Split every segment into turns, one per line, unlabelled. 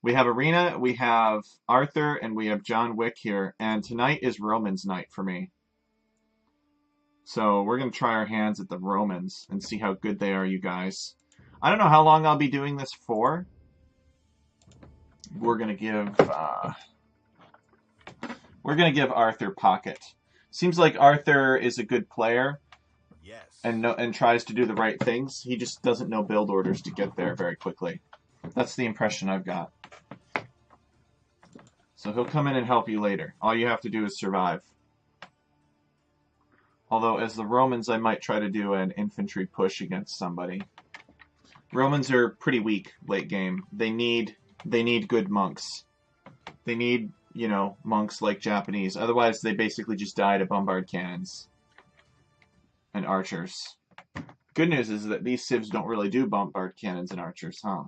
We have Arena, we have Arthur, and we have John Wick here. And tonight is Romans night for me. So we're going to try our hands at the Romans and see how good they are, you guys. I don't know how long I'll be doing this for. We're going to give Arthur Pocket. Seems like Arthur is a good player.
Yes.
And tries to do the right things. He just doesn't know build orders to get there very quickly. That's the impression I've got. So he'll come in and help you later. All you have to do is survive. Although, as the Romans, I might try to do an infantry push against somebody. Romans are pretty weak late game. They need good monks. They need, you know, monks like Japanese. Otherwise, they basically just die to bombard cannons and archers. Good news is that these civs don't really do bombard cannons and archers, huh?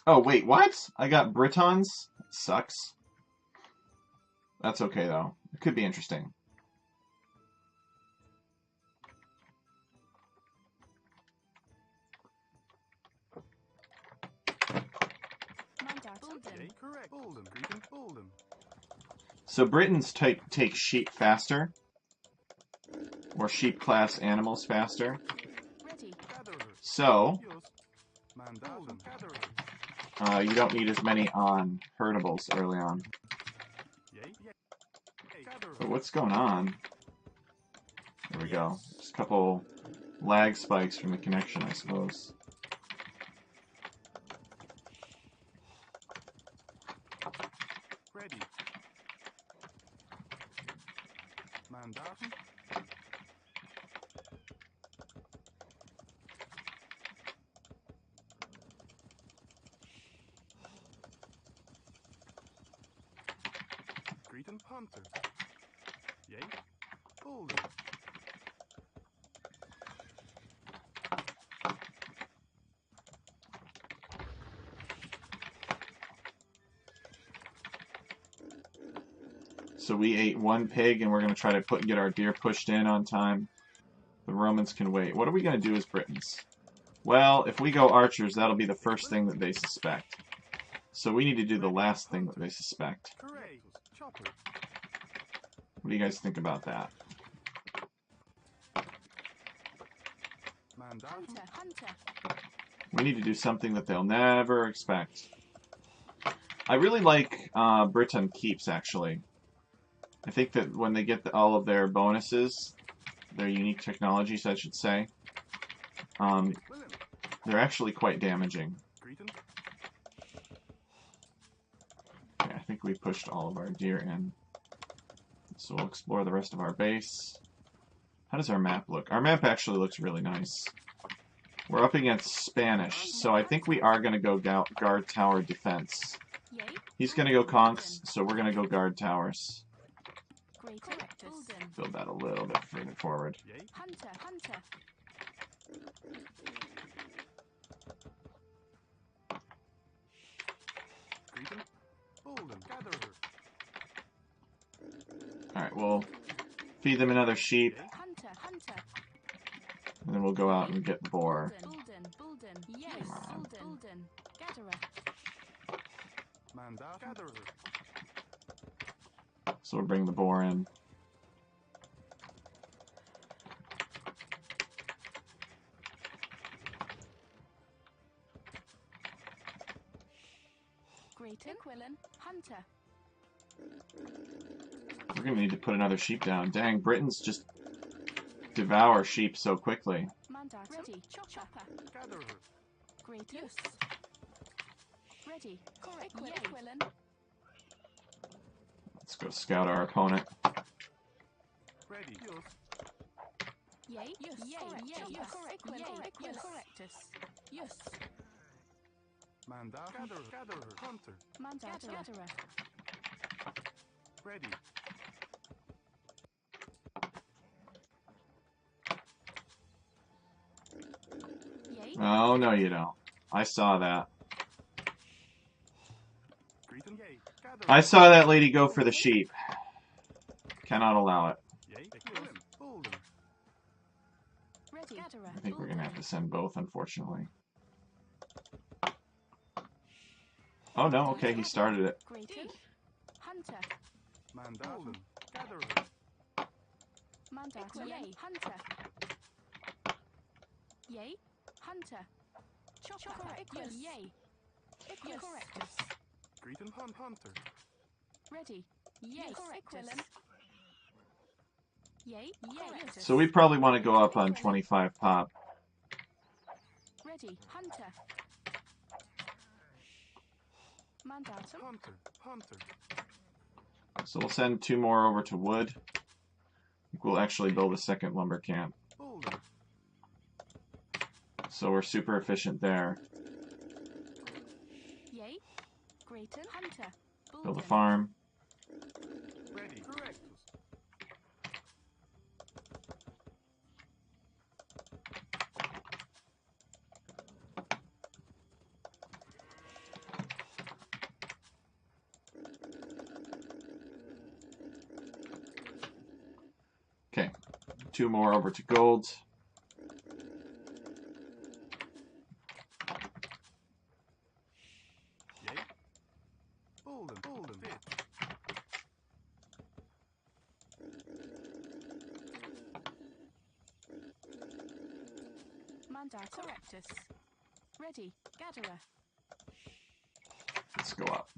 Oh, wait, what? I got Britons? That sucks. That's okay, though. It could be interesting. So Britons take sheep faster, or sheep class animals faster. So you don't need as many on herdables early on. But what's going on? There we go. Just a couple lag spikes from the connection, I suppose. So we ate one pig, and we're going to try to get our deer pushed in on time. The Romans can wait. What are we going to do as Britons? Well, if we go archers, that'll be the first thing that they suspect. So we need to do the last thing that they suspect. What do you guys think about that? We need to do something that they'll never expect. I really like Briton keeps, actually. I think that when they get all of their bonuses, their unique technologies, I should say, they're actually quite damaging. Okay, I think we pushed all of our deer in. So we'll explore the rest of our base. How does our map look? Our map actually looks really nice. We're up against Spanish, so I think we are going to go guard tower defense. He's going to go conks, so we're going to go guard towers. Build that a little bit further forward. Alright, we'll feed them another sheep. And then we'll go out and get the boar. Come on. So we'll bring the boar in. We're going to need to put another sheep down. Dang, Britons just devour sheep so quickly. Let's go scout our opponent. Oh, no you don't. I saw that. I saw that lady go for the sheep. Cannot allow it. I think we're going to have to send both, unfortunately. Oh no, okay, he started it.
Hunter.
Mandatum. Gatherer.
Mandatum. Yay. Hunter. Yay. Hunter. Chopper. Equus. Yay. Equus. Correctus.
Greeton Hunter.
Ready. Yay. Correctus. Yay. Correctus.
So we probably want to go up on 25 pop.
Ready. Hunter. Mandatum.
Hunter.
So we'll send 2 more over to wood. We'll actually build a second lumber camp.
Boulder.
So we're super efficient there.
Yay. Grayton. Hunter.
Build a farm.
Ready. Correctus.
Okay, 2 more over to gold.
Yay. Bolden. Fit.
Mandatum. Correctus. Ready. Gatherer.
Let's go up.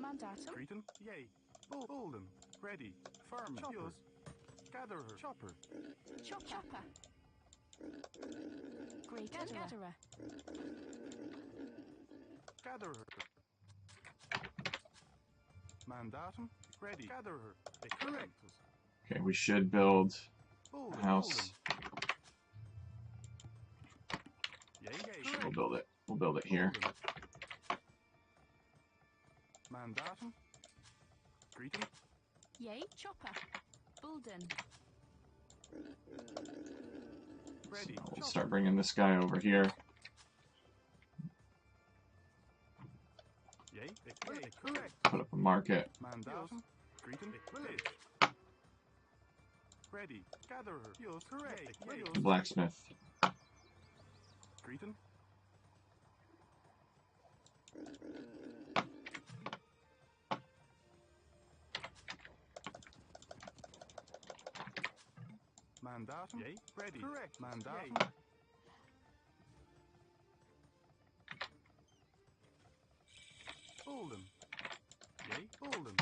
Mandatum.
Greeton. Yay. Bolden. Ready. Farm. Chopper. Gatherer. Chopper.
Chopper. Great. Gatherer.
Gatherer. Mandatum. Ready. Gatherer. Correctus.
Okay, we should build
Bolden.
a house.
Yay.
We'll build it. We'll build it here.
Mandatum. Greeton.
Yay. Chopper. Bulden.
Ready.
So we'll start bringing this guy over here.
Yay. Correct.
Put up a market.
Mandatum. Greeton. Ready. Gatherer. Yours. Correct.
Blacksmith.
Greeton. Mandatum. Yay. Ready. Correct. Mandatum. Yay. Bolden. Yay. Bolden.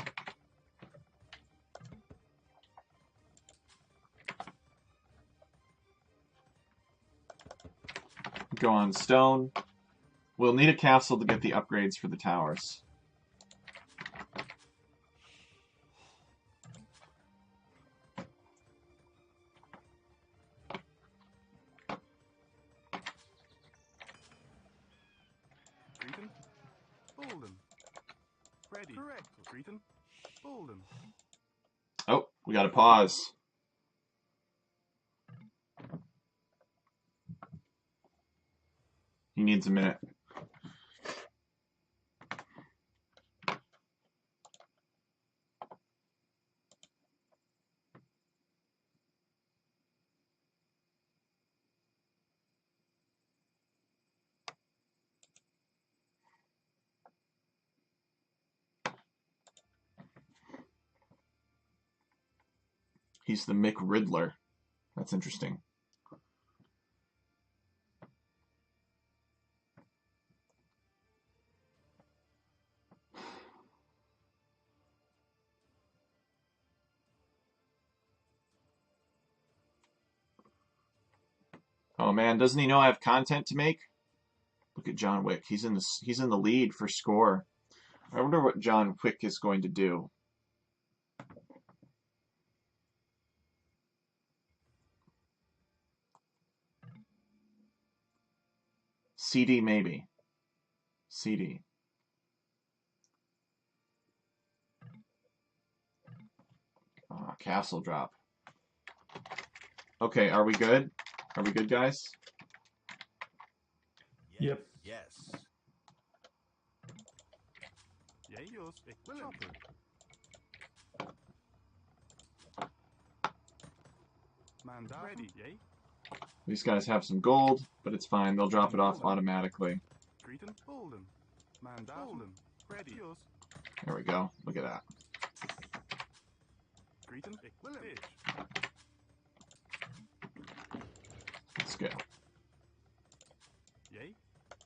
Go on stone. We'll need a castle to get the upgrades for the towers.
Greeton. Bolden. Ready. Correct. Greeton. Bolden.
Oh, we got to pause. He needs a minute. He's the Mick Riddler. That's interesting. Oh man, doesn't he know I have content to make? Look at John Wick. He's in the lead for score. I wonder what John Wick is going to do. CD maybe. CD. Castle drop. Okay, are we good? Are we good, guys?
Yep.
Yes. Yay. Yours. Chopper. Mandatum. Ready. Yay.
These guys have some gold, but it's fine. They'll drop it off automatically.
Greeting Bolden. Mandatum. Ready. Yours.
There we go. Look at that.
Greeting William.
That's good.
Yay.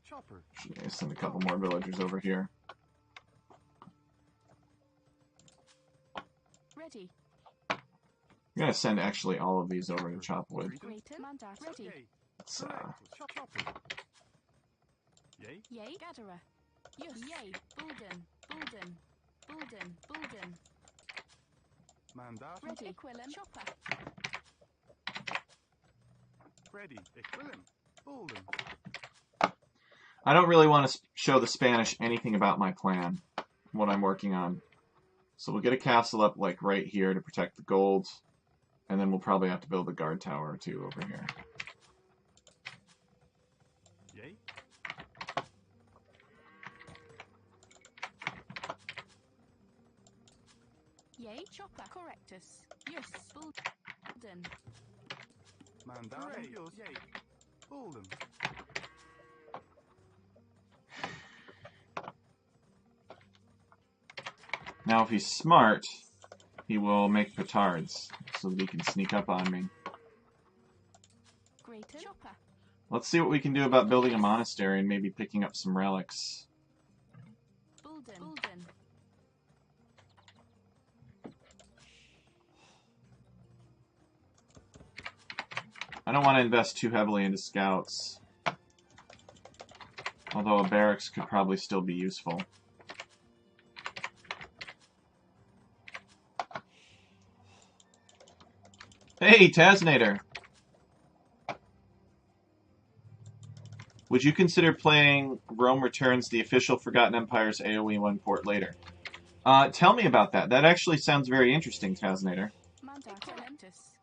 Chopper.
Should send a couple more villagers over here.
Ready.
I'm gonna send actually all of these over to chop wood.
Greaton. Mandat. Ready.
Yay.
It's,
Chopper. Yay.
Yay. Gatherer. Yes. Yay. Bulden. Bulden. Bulden. Bulden.
Mandatum.
Ready. Equilin. Chopper.
Ready. William. Bolden.
I don't really want to show the Spanish anything about my plan, what I'm working on. So we'll get a castle up like right here to protect the gold, and then we'll probably have to build a guard tower or two over here.
Yay.
Yay. Chopper. Correctus. Yes. Bulden.
Mandatum. Yours. Yay. Bolden.
Now if he's smart, he will make petards, so that he can sneak up on me.
Greaton. Chopper.
Let's see what we can do about building a monastery and maybe picking up some relics.
Bulden. Bulden.
I don't want to invest too heavily into scouts. Although a barracks could probably still be useful. Hey, Taznator! Would you consider playing Rome Returns, the official Forgotten Empire's AoE 1 port later? Tell me about that. That actually sounds very interesting, Taznator.
Mandat. Correctus.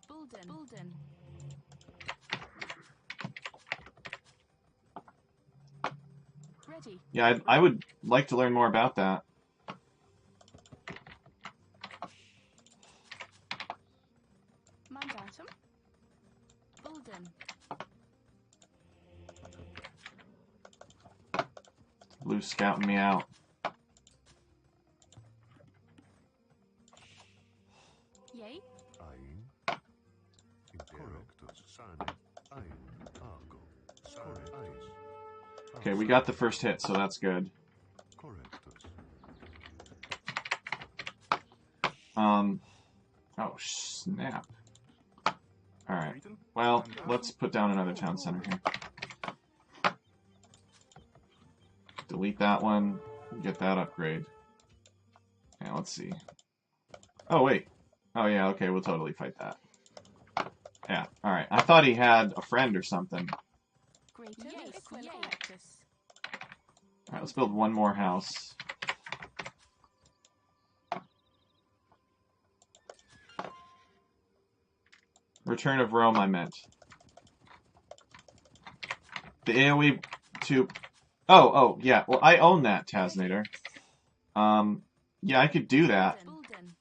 Bulden. Bulden. Ready.
Yeah, I would like to learn more about that.
Mandatum. Bulden.
Blue's scouting me out.
Yay.
Ein. Incorrectus. Sane. Ein. Argo. Sane. Eis.
Okay, we got the first hit, so that's good.
Correctus.
Oh, snap. Alright, well, let's put down another town center here. Delete that one, get that upgrade. Yeah, let's see. Oh, wait. Oh, yeah, okay, we'll totally fight that. Yeah, alright. I thought he had a friend or something.
Greaton. Yes. Correctus.
Alright, let's build one more house. Return of Rome, I meant. The AoE to... Oh, yeah. Well, I own that, Taznator. Yeah, I could do that.
Bulden.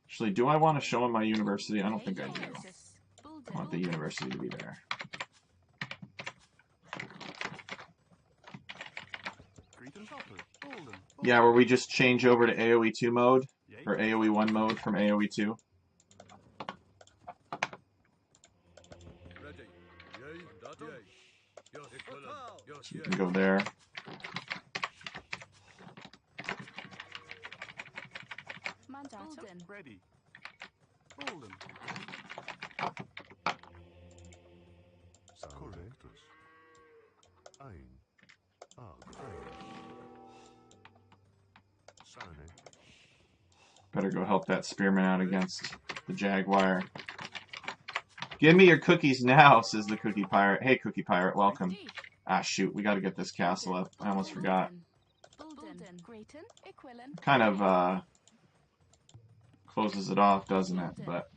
Actually, do I want to show him my university? I don't think I do.
Correctus. Bulden.
I want the university to be there.
Greeting Chopper. Bolden.
Yeah, where we just change over to AoE 2 mode,
Yay.
or AoE 1 mode from AoE 2.
Ready. Yay. That yay. Yes. Equilum. Yes.
You can go there.
Mandatum.
Ready. Bolden. Correctus. Ein. Argo. Sane.
Better go help that spearman out against the jaguar. Give me your cookies now, says the cookie pirate. Hey, cookie pirate, welcome.
Ready.
Ah, shoot, we gotta get this castle up. I almost forgot.
Bulden. Greaton. Equilin.
Kind of, closes it off, doesn't it? But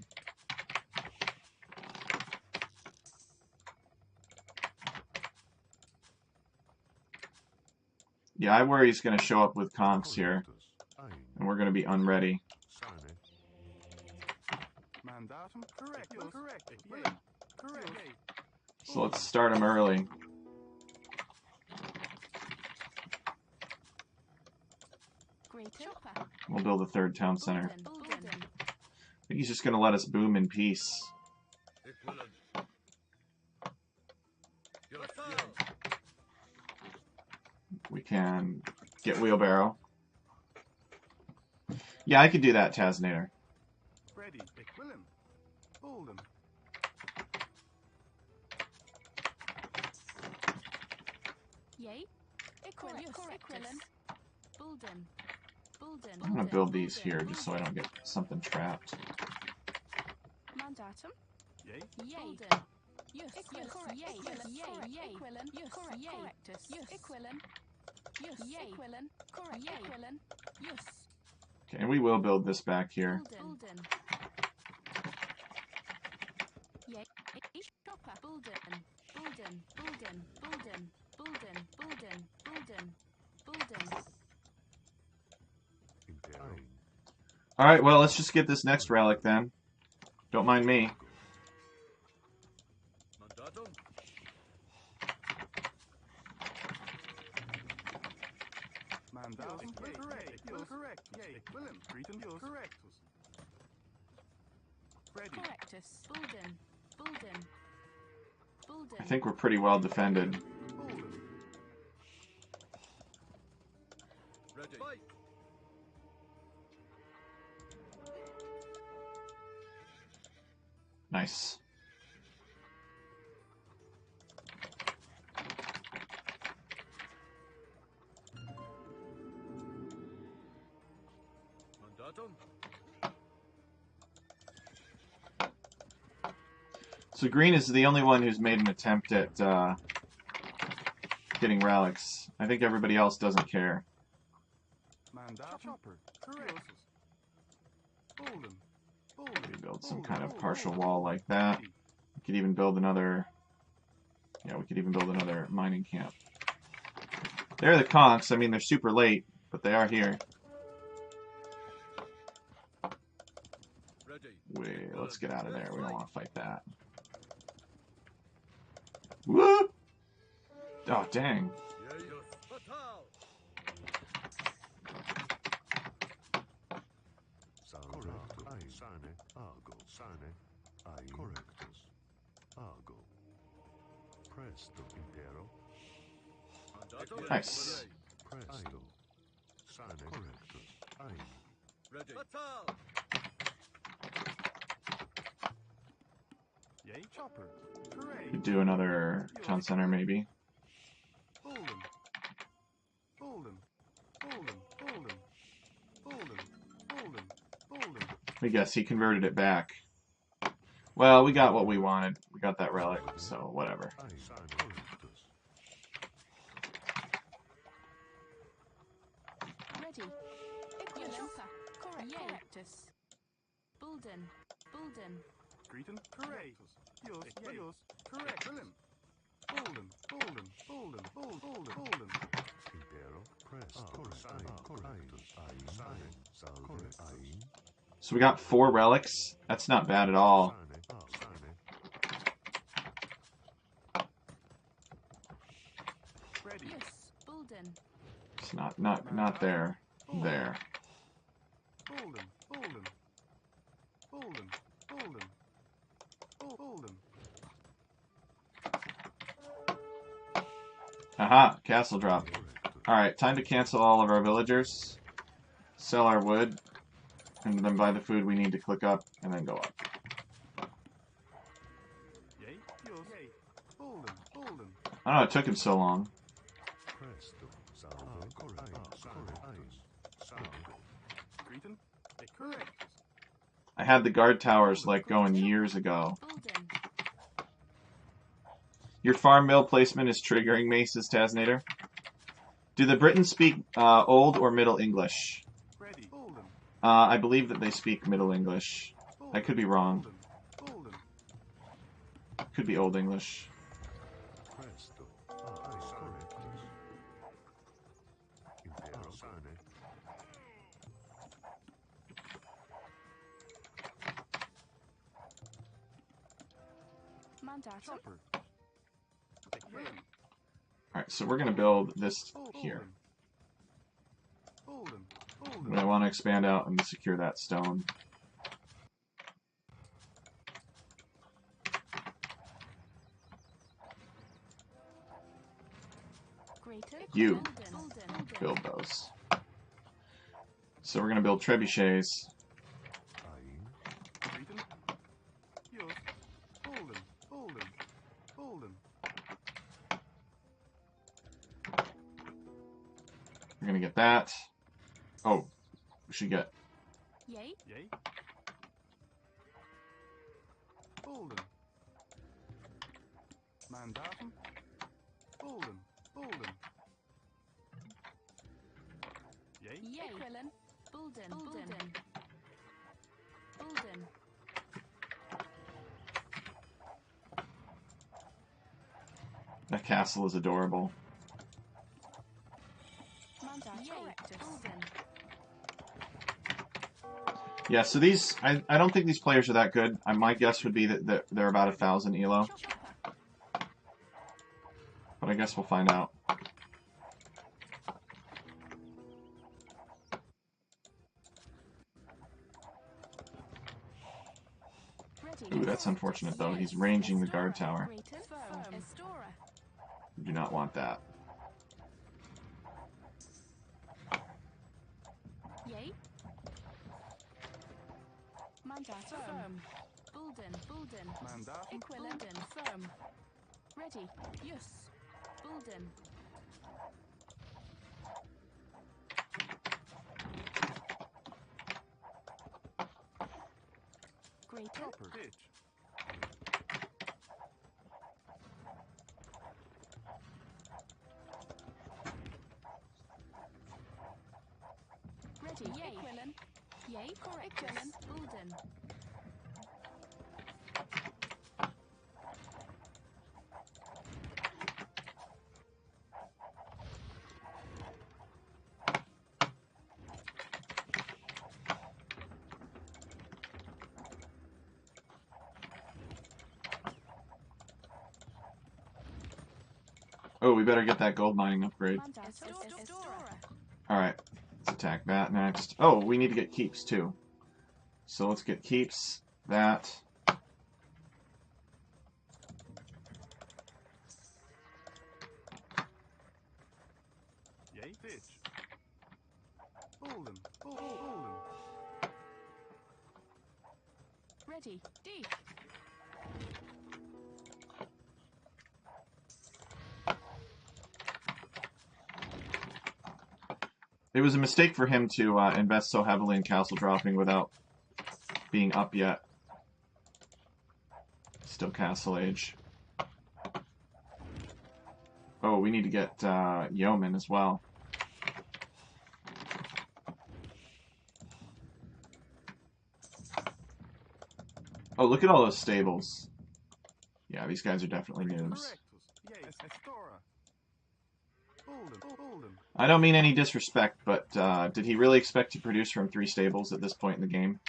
yeah, I worry he's gonna show up with conks here,
Ein.
and we're gonna be unready.
Sane. Mandatum. Correct. Correct. William. Correct.
So let's start them early. We'll build a third town center. I think he's just going to let us boom in peace. We can get wheelbarrow. Yeah, I could do that, Tasnator.
Ready. Willem. Hold 'em.
Yay. Bulden. Bulden.
I'm going to build these here just so I don't get something trapped.
Mandatum.
Yay.
Yay. Yes. Yay. Yay. Correctus. Equilin. Yay. Correct. Equilin. Yes.
Okay, and we will build this back here.
Bulden. Yay. Chopper. Bulden. Bulden. Bulden. Bulden. Bulden. Bulden. Bulden. Bulden.
Alright, well, let's just get this next relic then. Don't mind me.
Mandatum.
Mandatum. Correct. Correct. Yay. Willem. Cretan. Correctus. Ready.
Correctus. Bulden. Bulden. Bulden.
I think we're pretty well defended.
Hold 'em.
Ready. Fight.
Nice.
Mandatum.
So green is the only one who's made an attempt at getting relics. I think everybody else doesn't care.
Mandatum. Chopper. Correctus. Hold 'em.
We build some kind of partial wall like that. We could even build another... Yeah, we could even build another mining camp. They're the conchs. I mean, they're super late, but they are here.
Ready.
Let's get out of there. We don't want to fight that. Whoop! Oh, dang.
Yay. Fatal.
Correctus. Sane. Argo. Sane. Ai. Correctus. Argo. Presto. Impero.
Mandatum.
Nice.
Presto. Sane. Correctus. Ai.
Ready. Fatal.
Yay. Chopper. Correct.
Could do another town center, maybe.
Hold 'em. Hold 'em. Hold 'em. Hold 'em. Hold 'em. Hold 'em. Hold 'em.
I guess he converted it back. Well, we got what we wanted. We got that relic, so whatever.
Ai. Sane. Correctus.
Ready. Correctus. Bulden. Bulden.
Cretan. Correctus. Yos. Correct. Willem. Hold 'em. Hold 'em. Hold 'em. Hold 'em. Hold 'em.
Impero. Presto. Sane. Correctus. Ai. Sane. Salve. Ai.
So we got 4 relics. That's not bad at all.
Sane. Sane.
Ready.
Yes. Bulden.
It's not there. There.
Hold 'em. Hold 'em. Hold 'em. Hold 'em. Hold 'em.
Aha! Castle drop. Alright, time to cancel all of our villagers. Sell our wood. And then buy the food we need to click up, and then go up.
Yay. Yos. Yay. Hold 'em. Hold 'em.
I don't know, it took him so long.
Presto. Salve. Correctus. Correctus. Salve.
Cretan. Correct.
I had the guard towers, like, going years ago.
Bulden.
Your farm mill placement is triggering me, says Tasnator. Do the Britons speak Old or Middle English?
Ready. Hold 'em.
I believe that they speak Middle English. I could be wrong.
Hold 'em.
Could be Old English.
Presto. Ai. Correctus. Impero. Sane.
Mandatum.
Chopper.
Alright, so we're going to build this here. I want to expand out and secure that stone. You build those. So we're going to build trebuchets. We're going to get that. Oh, we should get...
Yay.
Mandaten. Bolden. Yay.
Yay. Bulden.
That castle is adorable. Yeah, so these, I don't think these players are that good. My guess would be that they're about 1,000 elo. But I guess we'll find out. Ooh, that's unfortunate though. He's ranging the guard tower. We do not want that.
Yay. Firm. Bulden.
Mandaten.
Equilin. Firm. Ready. Yes. Bulden. Greater.
Pitch.
Ready. Yay. Equilin. Yay. Correct. Bulden.
Oh, we better get that gold mining upgrade. Alright, let's attack that next. Oh, we need to get keeps too. So let's get keeps, that.
Yay. Pitch. Bolden.
Ready. D.
It was a mistake for him to invest so heavily in castle dropping without being up yet. Still castle age. Oh, we need to get yeomen as well. Oh, look at all those stables. Yeah, these guys are definitely noobs. I don't mean any disrespect, but did he really expect to produce from 3 stables at this point in the game?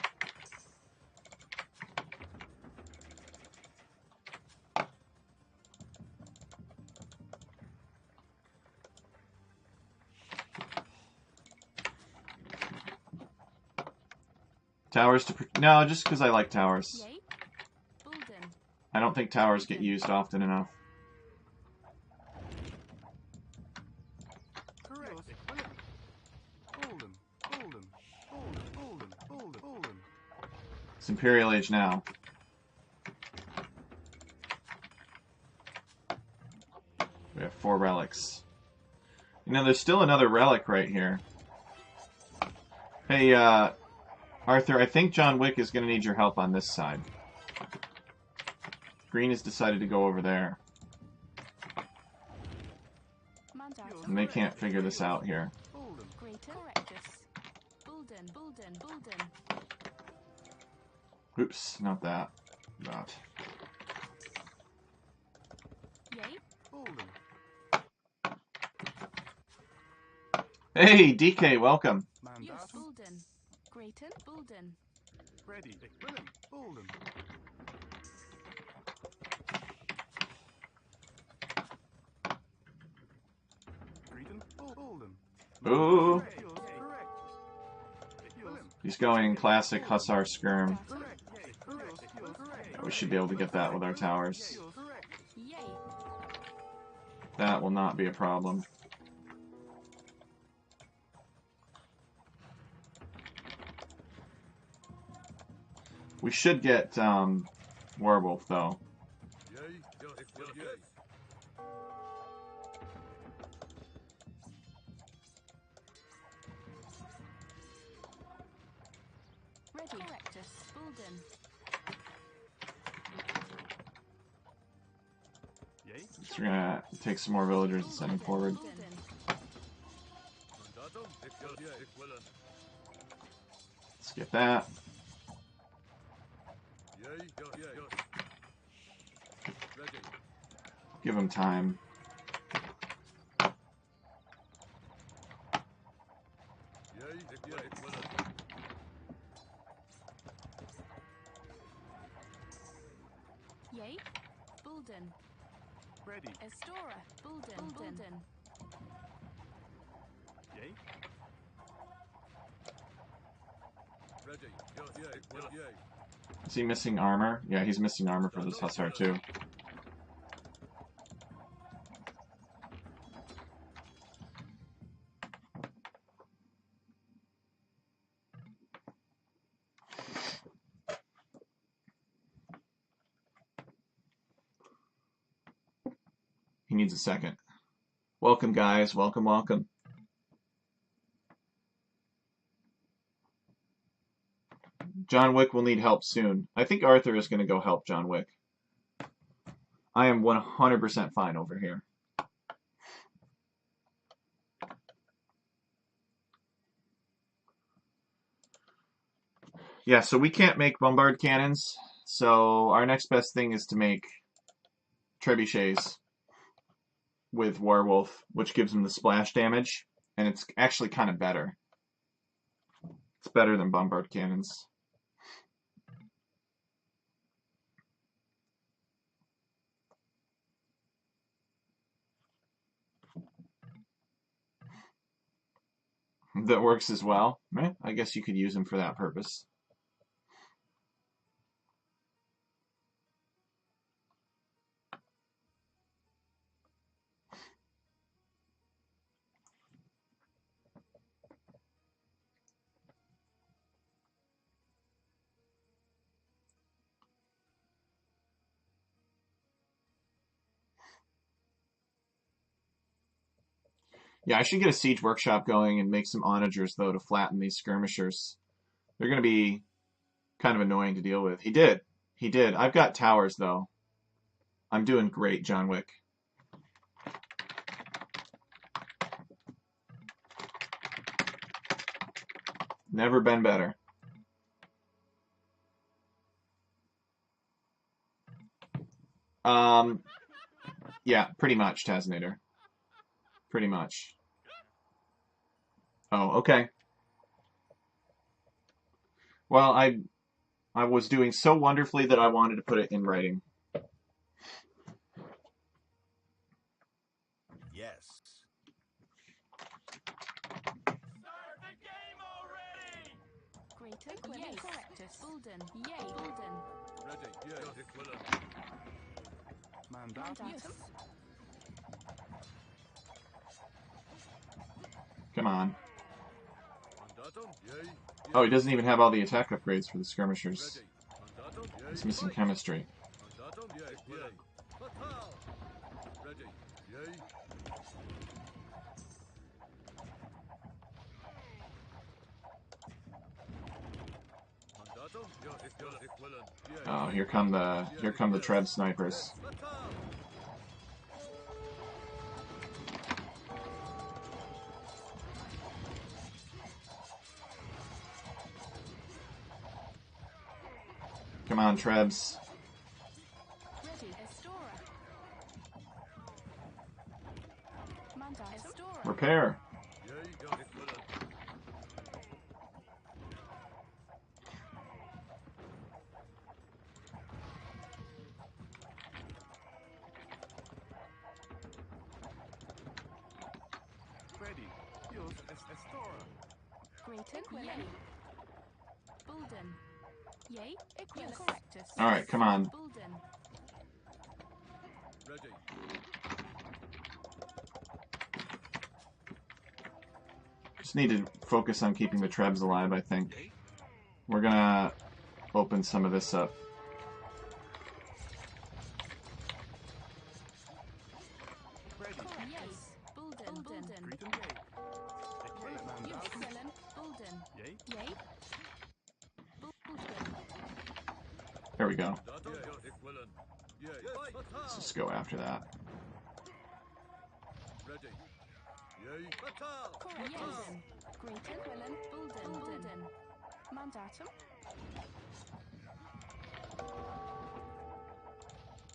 Towers to... No, just because I like towers.
Yay. Bulden.
I don't think towers get used often enough. It's Imperial Age now. We have 4 relics. You know, there's still another relic right here. Hey, Arthur, I think John Wick is going to need your help on this side. Green has decided to go over there. And they can't figure this out here. Oops, not that. That. Hey, DK, welcome.
Ready. Bolden.
Ooh.
Correct. Correct. Willem.
He's going classic Hussar skirm.
Correct. Correct. Correct.
We should be able to get that with our towers.
Correct.
Yay.
That will not be a problem. We should get Werewolf though.
Yay. Just yay.
Ready. Correctus. Bulden.
Yay.
So we're gonna take some more villagers and send them forward.
Bulden.
Mandatum. Just yay. Willem.
Let's get that.
Yay. Just yay. Ready.
Give him time.
Yay. Just yay. Willem.
Yay. Bulden.
Ready.
Estora. Bulden. Bulden.
Yay.
Ready. Just yay. Willem. Yay.
Is he missing armor? Yeah, he's missing armor for this Hussar too. He needs a second. Welcome, guys. Welcome, welcome. John Wick will need help soon. I think Arthur is going to go help John Wick. I am 100% fine over here. Yeah, so we can't make bombard cannons. So our next best thing is to make trebuchets with Werewolf, which gives him the splash damage. And it's actually kind of better. It's better than bombard cannons. That works as well. Right? I guess you could use him for that purpose. Yeah, I should get a siege workshop going and make some onagers, though, to flatten these skirmishers. They're going to be kind of annoying to deal with. He did. He did. I've got towers, though. I'm doing great, John Wick. Never been better. Yeah, pretty much, Tazinator. Pretty much. Oh, okay. Well, I was doing so wonderfully that I wanted to put it in writing.
Yes.
Greater. Yay. Correctus. Bulden. Yay. Bulden.
Ready. Yay. Just Willem.
Mandatum.
Yes.
Come on.
Mandatum. Yay.
Oh, he doesn't even have all the attack upgrades for the skirmishers.
Ready. Mandatum. Yay.
He's missing chemistry.
Mandatum. Yay. Willem. Fatal. Ready. Yay. Mandatum. Just Willem. Yay.
Oh, here come the Trev snipers.
Fatal.
Come on, Trebs.
Ready. Estora. Mandatum. Estora.
Repair.
Yay. Just Willem.
Ready. Yours Estora.
Grayton, yay. Bulden, yay. Equus, correctus.
All right, come on.
Bulden,
Ready.
Just need to focus on keeping the Trebs alive, I think. We're gonna open some of this up.
Ready.
yes. Bulden, Bulden,
Grayton. Yay. Man
yes.
down.
Quillen, Bulden,
Yay.
yay. Bulden,
There we go.
Datum. Equilin. Yay.
Let's just go after that.
Ready. Yay. Fatal.
yes. Grayton, Quillen, Bulden, Bulden. Mandatum,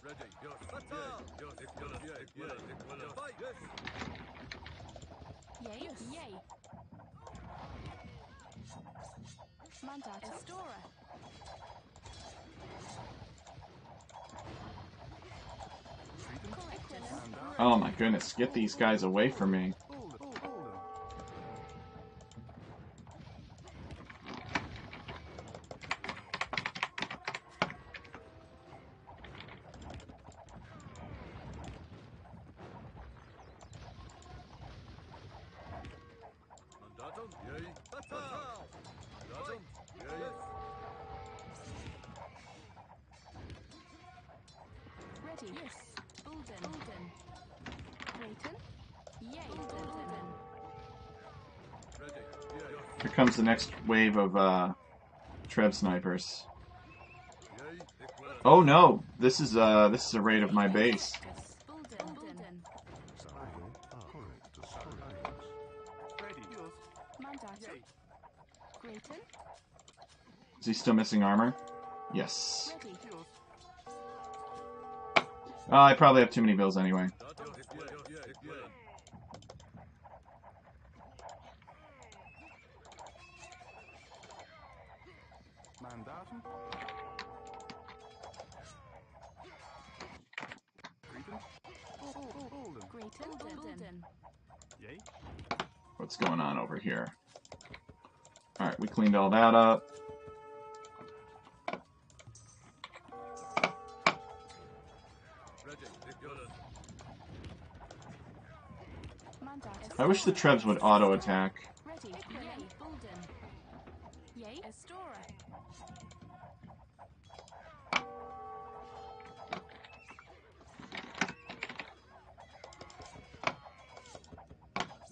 Ready. Yes. Fatal. Yes. Equilin. Equilin. Equilin. Fight. Yes.
yay. Yay. Mandatum, Estora, correctus,
Man down.
Oh my goodness, get these guys away from me.
Bulden. Bulden.
Datum. Yay. Fatal. Datum. Yay.
ready, yes. Bulden, Bulden. Grayton, yay. Bulden,
Ready. Yay.
Here comes the next wave of Treb snipers.
Yay. Equilin.
Oh no, this is a raid of my base.
Bulden, Bulden.
Correctus. Correctus.
Ready. Yes.
Mandatum,
Yay.
Grayton,
Is he still missing armor? Yes.
ready.
Yes.
I probably have too many bills anyway.
Datum. Equilin. Yay. Equilin.
Mandatum. Grayton. Bulden.
Grayton, Bulden.
Yay.
What's going on over here? Alright, we cleaned all that up.
Ready. Equilin.
Mandatum.
I wish the Trebs would auto attack.
Ready, yay. Bulden. Yay. Estora.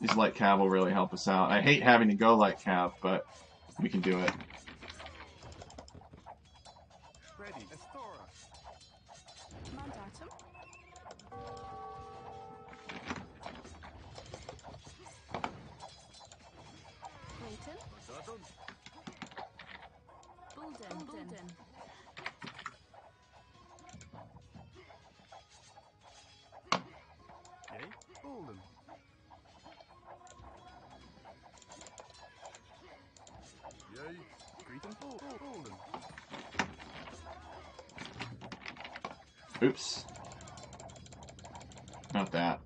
These light cav will really help us out. I hate having to go light cav, but we can do it.
Ready. Estora.
Mandatum. Grayton,
Datum.
Bulden, Bulden.
Yay. Bulden.
Yay.
Grayton. Bulden.
Oops. Not that.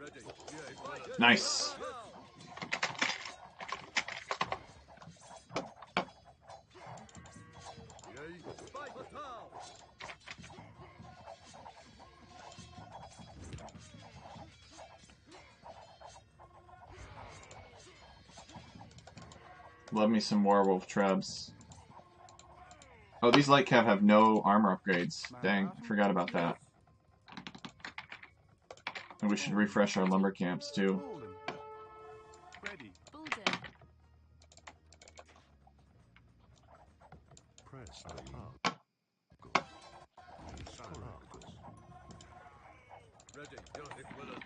Ready. Yay. Fight.
Nice.
Yay. Fight. Fatal.
Love me some Werewolf Trebs. Oh, these light cav have no armor upgrades. Dang, I forgot about that. And we should refresh our lumber camps too.
Bulden. Ready.
Bulden.
Press up. Good. Correctus.
Ready. Yes. Equilin.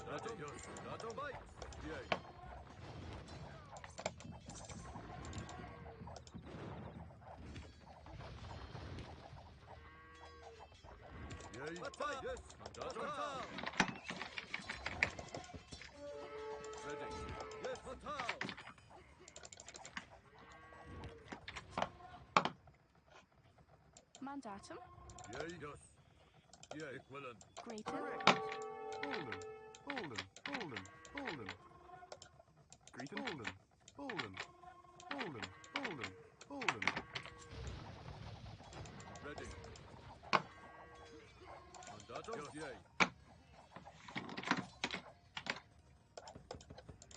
Datum. Yes. Datum. Fight. Yay. Yay. Fight. Yes. Datum. Ready. Yes. Fatal.
Mandatum.
Yay. Yes. yeah, equivalent.
Greater.
Correct. Bolden. Bolden. Bolden. Bolden. Greeton. Bolden. Bolden. Bolden. Bolden. Bolden.
Ready. Mandatum, yay.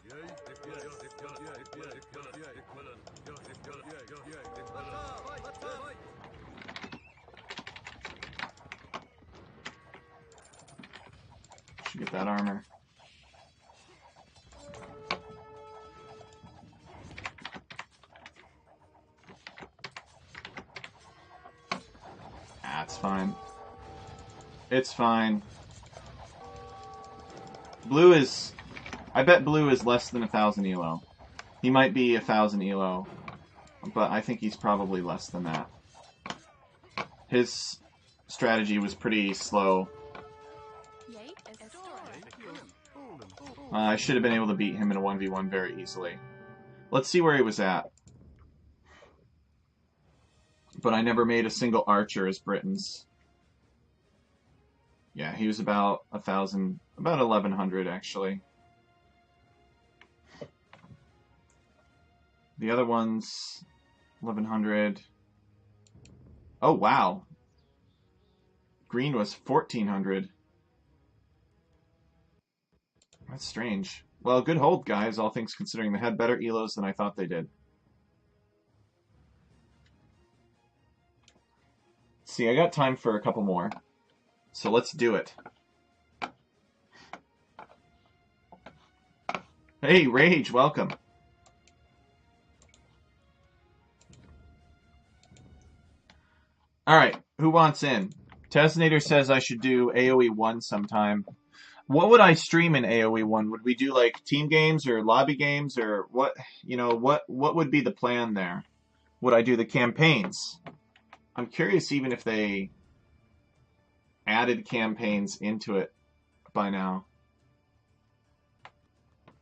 Yay, equivalent, equivalent, equivalent, equivalent, equivalent, yay, equivalent. Fight.
Should get that armor. Ah, it's fine. It's fine. Blue is... I bet blue is less than 1,000 elo. He might be 1,000 elo, but I think he's probably less than that. His strategy was pretty slow.
Yay, Estor.
Bolden. Bolden.
I should have been able to beat him in a 1v1 very easily. Let's see where he was at. But I never made a single archer as Britons. Yeah, he was about 1,000, about 1,100 actually. The other one's 1,100. Oh, wow. Green was 1,400. That's strange. Well, good hold, guys, all things considering. They had better elos than I thought they did. See, I got time for a couple more. So let's do it. Hey, Rage, welcome. Alright, who wants in? Tesnator says I should do AoE 1 sometime. What would I stream in AoE 1? Would we do like team games or lobby games or what, you know, what would be the plan there? Would I do the campaigns? I'm curious even if they added campaigns into it by now.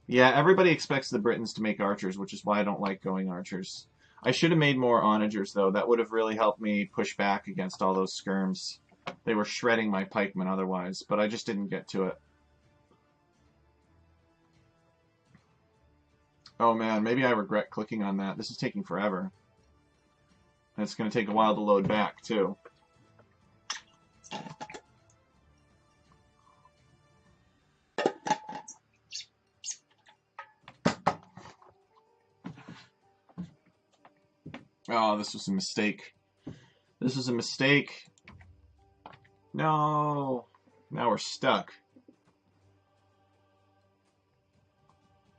Yeah, everybody expects the Britons to make archers, which is why I don't like going archers. I should have made more onagers, though. That would have really helped me push back against all those skirms. They were shredding my pikemen otherwise, but I just didn't get to it. Oh man, maybe I regret clicking on that. This is taking forever. And it's going to take a while to load back, too. Oh, this was a mistake. This was a mistake. No. Now we're stuck.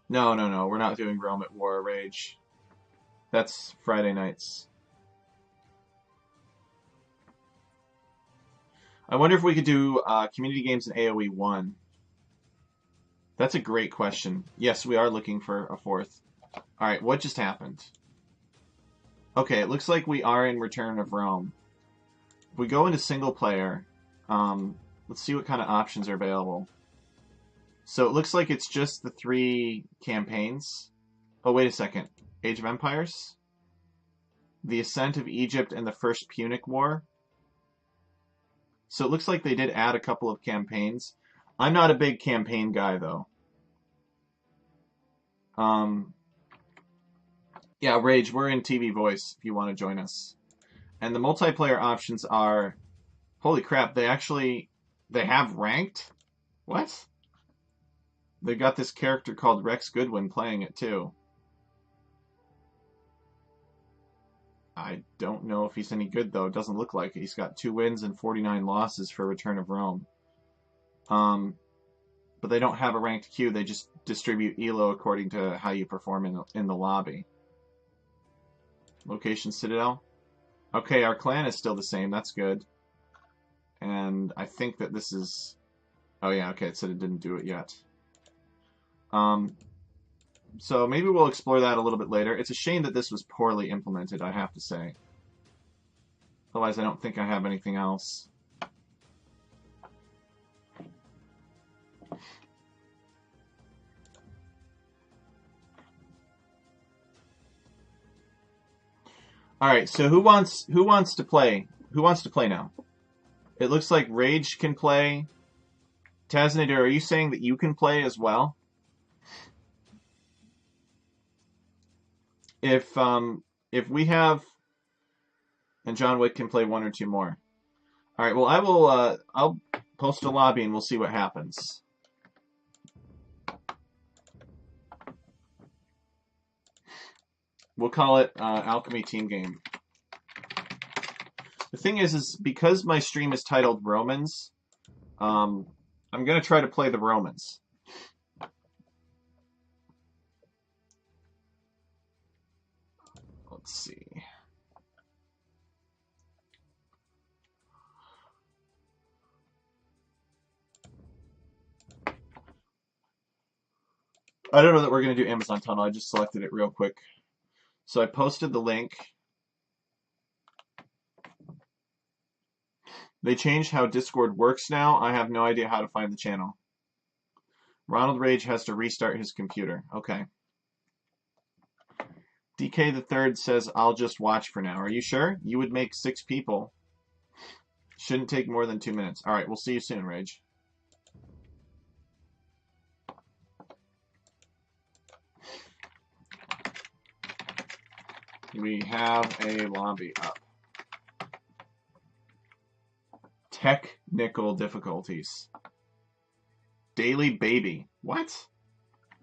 No, no, no. We're not doing Rome at War Rage. That's Friday nights. I wonder if we could do community games in AoE 1. That's a great question. Yes, we are looking for a fourth. Alright, what just happened? Okay, it looks like we are in Return of Rome. If we go into single player, let's see what kind of options are available. So it looks like it's just the 3 campaigns. Oh, wait a second. Age of Empires? The Ascent of Egypt and the First Punic War? So it looks like they did add a couple of campaigns. I'm not a big campaign guy, though. Yeah, Rage, we're in TV Voice if you want to join us. And the multiplayer options are... Holy crap, they have ranked? What? They got this character called Rex Goodwin playing it, too. I don't know if he's any good, though. It doesn't look like it. He's got 2 wins and 49 losses for Return of Rome. But they don't have a ranked queue. They just distribute elo according to how you perform in the lobby. Location Citadel. Okay, our clan is still the same. That's good. And I think that this is... Oh yeah, okay, it said it didn't do it yet. So maybe we'll explore that a little bit later. It's a shame that this was poorly implemented, I have to say. Otherwise, I don't think I have anything else. All right, so who wants to play? Who wants to play now? It looks like Rage can play. Taznader, are you saying that you can play as well? If we have, and John Wick can play one or two more. All right. Well, I will. I'll post a lobby and we'll see what happens. We'll call it Alchemy Team Game. The thing is because my stream is titled Romans, I'm gonna try to play the Romans. Let's see. I don't know that we're going to do Amazon Tunnel. I just selected it real quick. So I posted the link. They changed how Discord works now. I have no idea how to find the channel. Ronald Rage has to restart his computer. Okay. DK the Third says, I'll just watch for now. Are you sure? You would make 6 people. Shouldn't take more than 2 minutes. All right, we'll see you soon, Rage. We have a lobby up. Technical difficulties. Daily baby. What?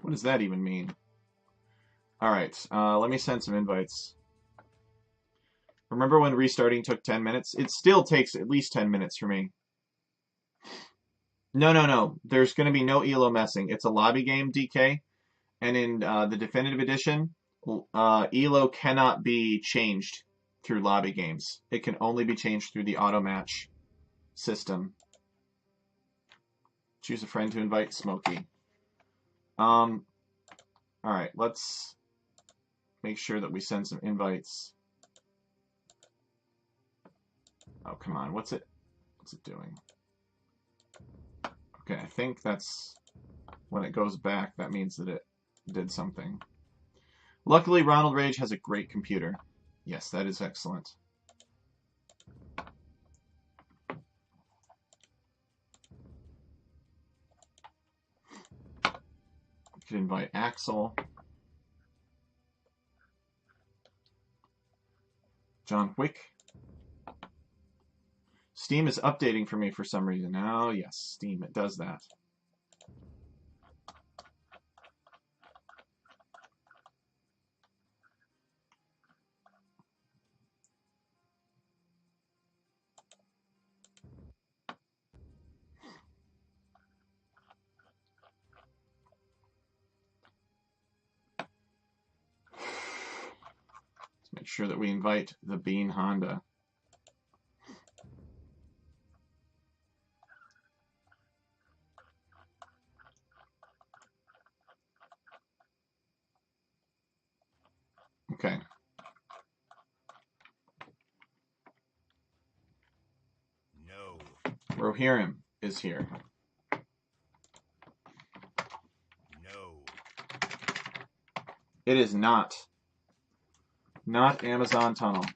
What does that even mean? All right, let me send some invites. Remember when restarting took 10 minutes? It still takes at least 10 minutes for me. No. There's going to be no ELO messing. It's a lobby game, DK. And in the Definitive Edition, ELO cannot be changed through lobby games. It can only be changed through the auto match system. Choose a friend to invite, Smokey. All right, let's make sure that we send some invites. Oh, come on. What's it doing? Okay, I think that's when it goes back, that means that it did something. Luckily, Ronald Rage has a great computer. Yes, that is excellent. We could invite Axel. John Wick. Steam is updating for me for some reason. Oh, yes, Steam, it does that. Let's make sure that we invite the Bean Honda. Okay.
No.
Rohirrim is here.
No.
It is not. Not Amazon Tunnel.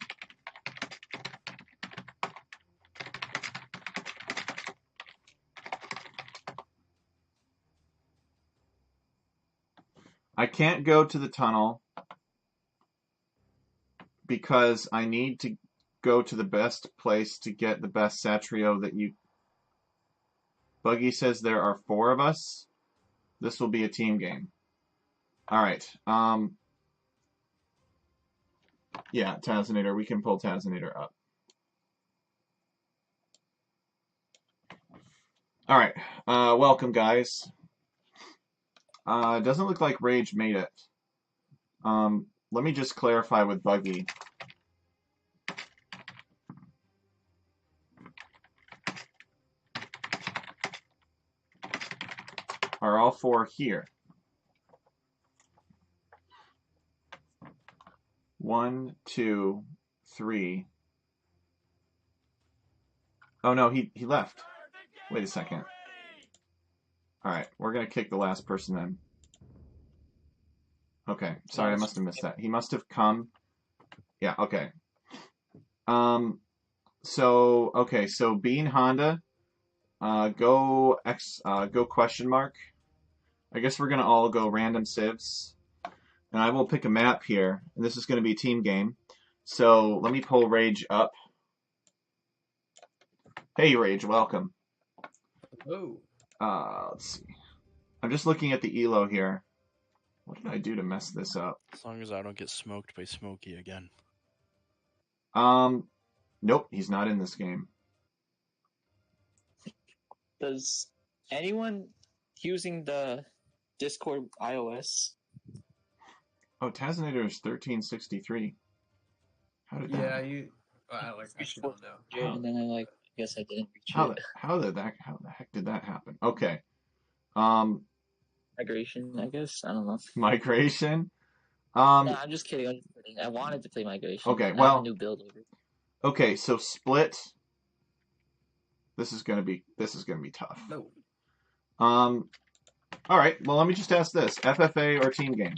I can't go to the tunnel because I need to go to the best place to get the best Satrio that you... Buggy says there are 4 of us. This will be a team game. All right. Yeah, Tazinator. We can pull Tazinator up. All right. Welcome, guys. Doesn't look like Rage made it. Let me just clarify with Buggy. Are all 4 here? 1, 2, 3. Oh no, he left. Wait a second. Alright, we're gonna kick the last person then. Okay, sorry, I must have missed that. He must have come. Yeah, okay. So okay, so Bean Honda, go question mark. I guess we're gonna all go random civs, and I will pick a map here, and this is gonna be a team game. So let me pull Rage up. Hey Rage, welcome.
Oh,
Let's see. I'm just looking at the elo here. What did I do to mess this up?
As long as I don't get smoked by Smokey again.
Nope, he's not in this game.
Does anyone using the Discord iOS?
Oh, Tazinator is 1363. How did that?
yeah, you. I actually don't know.
Yeah, and then I guess I didn't reach
How
it.
how the heck did that happen? Okay.
Migration, I guess. I don't know.
Migration.
No, I'm just kidding. I'm just kidding. I wanted to play migration.
Okay,
I have
well,
a new build over.
okay, so split. This is gonna be tough.
No.
All right. Well, let me just ask this: FFA or team game?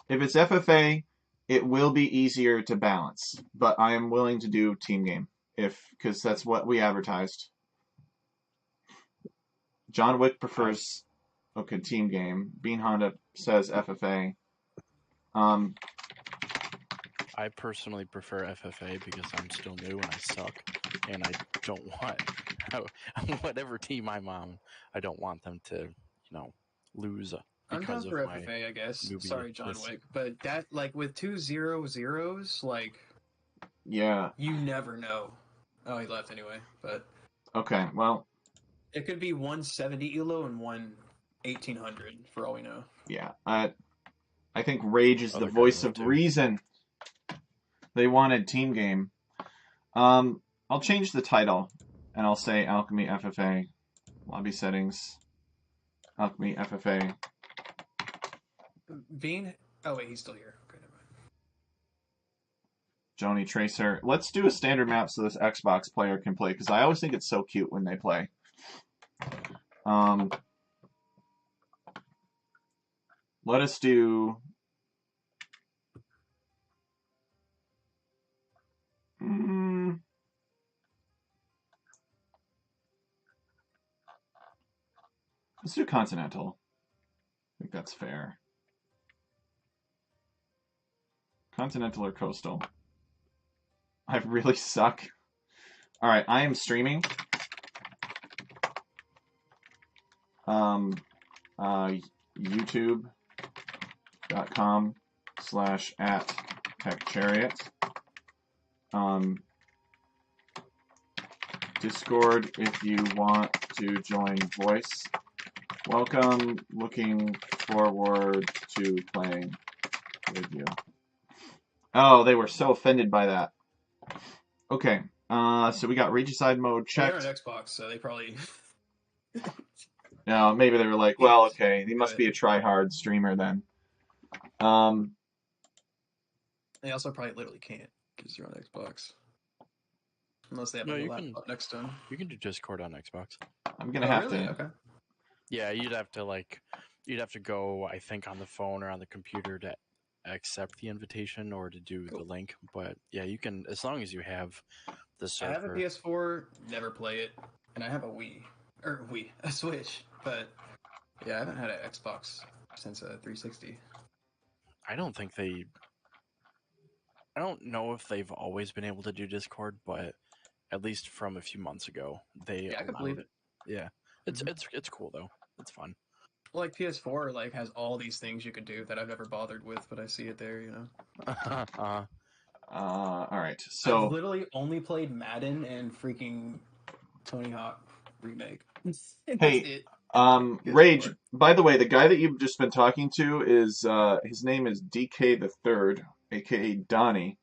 If it's FFA, it will be easier to balance, but I am willing to do team game because that's what we advertised. John Wick prefers team game. Bean Honda says FFA.
I personally prefer FFA because I'm still new and I suck, and I don't want whatever team I'm on. I don't want them to, lose
I'm
because
down
of
for
my
FFA, I guess.
newbie
Sorry, John
list.
Wick, but that with 2 0-0s,
Yeah.
you never know. Oh, he left anyway, but
Okay. Well.
it could be 170 elo and 1800 for all we know.
Yeah. I think Rage is the
Other
voice
guys
of
too.
reason. They wanted team game. I'll change the title, and I'll say Alchemy FFA. Lobby settings. Alchemy FFA.
Bean? Oh wait, he's still here. Okay, never mind.
Joni Tracer. Let's do a standard map so this Xbox player can play, because I always think it's so cute when they play. Let us do... Let's do Continental. I think that's fair. Continental or Coastal? I really suck. Alright, I am streaming. YouTube.com/@techchariot. Discord if you want to join voice. Welcome. Looking forward to playing with you. Oh, they were so offended by that. Okay. So we got Regicide mode checked.
They're on Xbox, so they probably.
No, maybe they were like, well, okay, he must be a try-hard streamer then.
They also probably literally can't because they're on Xbox. Unless they have
No,
a
you
laptop next to them.
You can do Discord on Xbox.
I'm gonna have
really?
to.
Okay.
Yeah, you'd have to go, I think, on the phone or on the computer to accept the invitation or to do the link. But yeah, you can, as long as you have the server.
I have a PS4, never play it, and I have a a Switch, but yeah, I haven't had an Xbox since 360.
I don't know if they've always been able to do Discord, but at least from a few months ago, they
Yeah, I can believe it.
Yeah, it's cool though. It's fun.
Well, like PS4 has all these things you could do that I've never bothered with, but I see it there,
All right. So
I've literally only played Madden and freaking Tony Hawk Remake. That's
hey,
it.
Rage. By the way, the guy that you've just been talking to is his name is DK the Third, aka Donnie,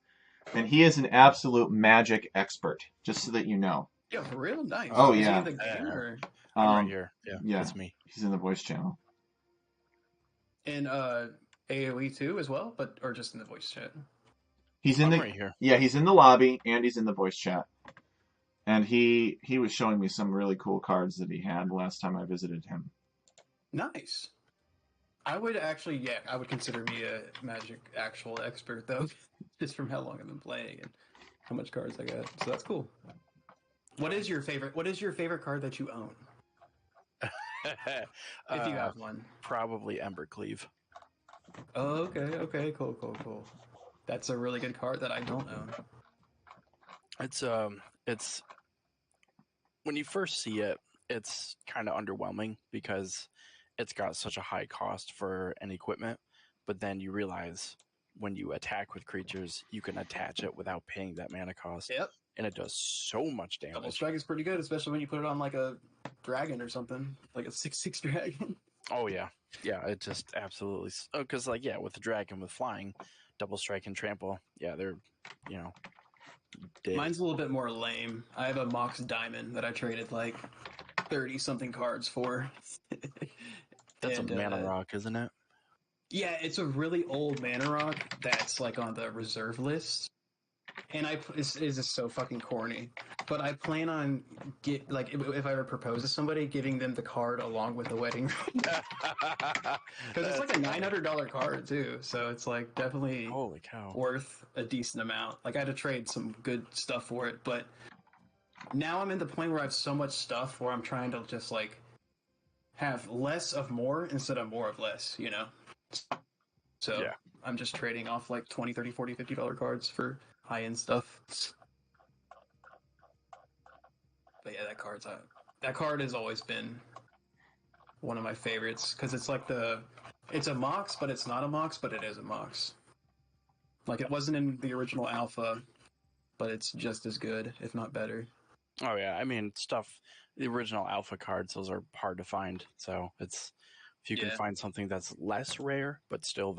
and he is an absolute magic expert. Just so that you know.
Yeah, for real? Nice.
Oh,
Is he
yeah.
in the game or?
I'm right here. Yeah, that's me.
He's in the voice channel.
In AOE too as well, or just in the voice chat?
He's in
I'm right here.
Yeah, he's in the lobby and he's in the voice chat. And he was showing me some really cool cards that he had last time I visited him.
Nice. I would consider me a Magic actual expert though, just from how long I've been playing and how much cards I got. So that's cool. What is your favorite? What is your favorite card that you own? If you have one.
Probably Embercleave.
Oh, okay, cool. That's a really good card that I don't own.
It's when you first see it, it's kind of underwhelming because it's got such a high cost for an equipment, but then you realize when you attack with creatures, you can attach it without paying that mana cost.
Yep.
And it does so much damage.
Double strike is pretty good, especially when you put it on like a dragon or something, like a 6/6 dragon.
Oh yeah, it just absolutely. Because with the dragon with flying, double strike and trample, they're dead.
Mine's a little bit more lame. I have a Mox Diamond that I traded like 30 something cards for.
That's a mana rock, isn't it?
Yeah, it's a really old mana rock that's like on the reserve list. And this is so fucking corny, but I plan on if I ever propose to somebody, giving them the card along with the wedding ring, because it's like a $900 card too. So it's like definitely
holy cow
worth a decent amount. Like I had to trade some good stuff for it, but now I'm in the point where I have so much stuff where I'm trying to just like have less of more instead of more of less, you know. So yeah. I'm just trading off like $20, $30, $40, $50 cards for high-end stuff. But yeah, that card has always been one of my favorites because it's like it's a Mox, but it's not a Mox, but it is a Mox. Like it wasn't in the original alpha, but it's just as good, if not better.
Oh yeah, I mean the original alpha cards, those are hard to find. So if you can find something that's less rare but still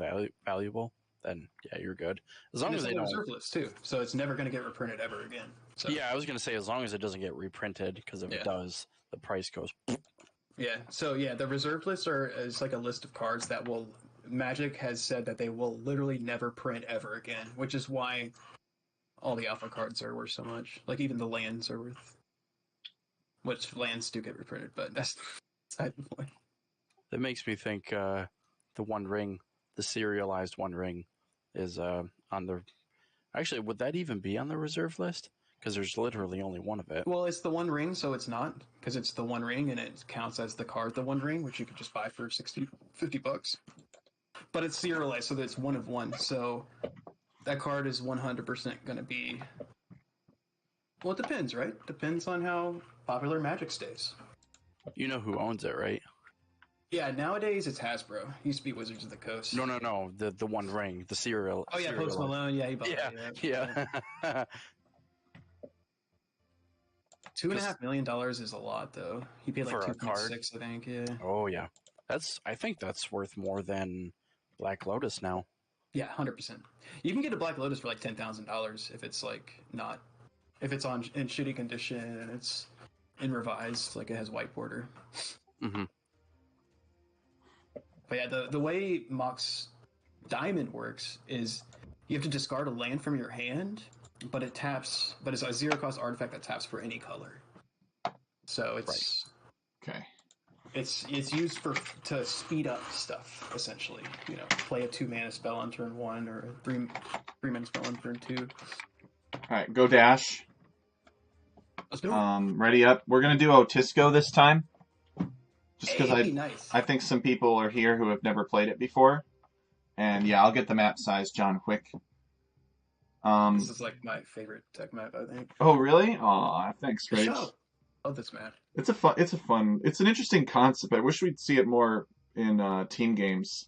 valuable, then yeah, you're good. As long as they don't
reserve list too, so it's never going to get reprinted ever again. So.
Yeah, I was going to say as long as it doesn't get reprinted, because if it does, the price goes.
Yeah. So yeah, the reserve lists is like a list of cards that Magic has said that they will literally never print ever again, which is why all the alpha cards are worth so much. Like even the lands are worth. Which lands do get reprinted, but that's beside the point.
That makes me think the One Ring, the serialized One Ring, is on the. Actually, would that even be on the reserve list? Because there's literally only one of it.
Well, it's the One Ring, so it's not, because it's the One Ring and it counts as the card, the One Ring, which you could just buy for $50. But it's serialized, so that it's one of one. So that card is 100% going to be. Well, it depends, right? Depends on how popular Magic stays.
You know who owns it, right?
Yeah, nowadays it's Hasbro. Used to be Wizards of the Coast.
No. The One Ring, the serial.
Oh yeah, Post Malone. Yeah, he bought it.
Yeah.
$2.5 million is a lot, though. He paid like 2.6, I think. Yeah.
Oh yeah, I think that's worth more than Black Lotus now.
Yeah, 100%. You can get a Black Lotus for like $10,000 if it's like not, if it's in shitty condition and it's in revised, like it has white border.
Mm-hmm.
But yeah, the way Mox Diamond works is you have to discard a land from your hand, but it's a 0-cost artifact that taps for any color. So it's
okay.
It's used to speed up stuff, essentially. You know, play a 2-mana spell on turn 1 or a 3-mana spell on turn 2.
All right, go dash.
Let's do it.
Ready up. We're gonna do Otisco this time. Just because I think some people are here who have never played it before. And yeah, I'll get the map size, John, quick.
This is like my favorite tech map, I think.
Oh, really? Aw, thanks, Rach.
Love this map.
It's an interesting concept. I wish we'd see it more in team games.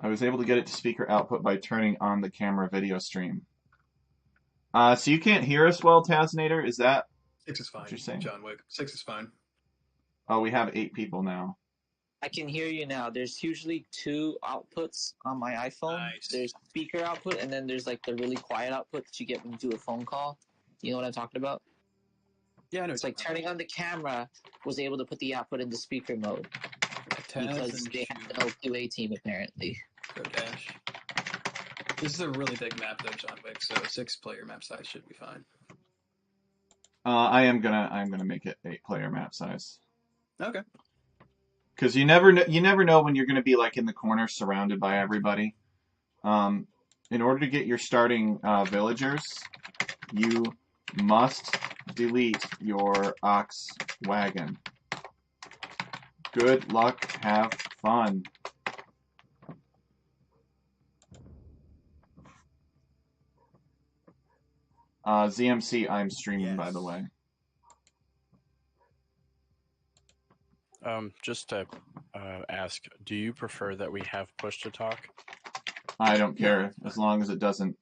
I was able to get it to speaker output by turning on the camera video stream. So you can't hear us well, Tazinator? Is that
6 is fine,
what you're saying?
John Wick. 6 is fine.
Oh, we have 8 people now.
I can hear you now. There's usually 2 outputs on my iPhone.
Nice.
There's speaker output, and then there's like the really quiet output that you get when you do a phone call. You know what I'm talking about?
Yeah, I know.
It's like turning on the camera was able to put the output into speaker mode. Because they have no QA team, apparently.
Go dash. This is a really big map, though, John Wick, so 6-player map size should be fine.
I'm gonna make it 8-player map size.
Okay.
Because you never know when you're gonna be like in the corner surrounded by everybody. In order to get your starting villagers, you must delete your ox wagon. Good luck, have fun. ZMC, I'm streaming, by the way.
Just to ask, do you prefer that we have push to talk?
I don't care, as long as it doesn't...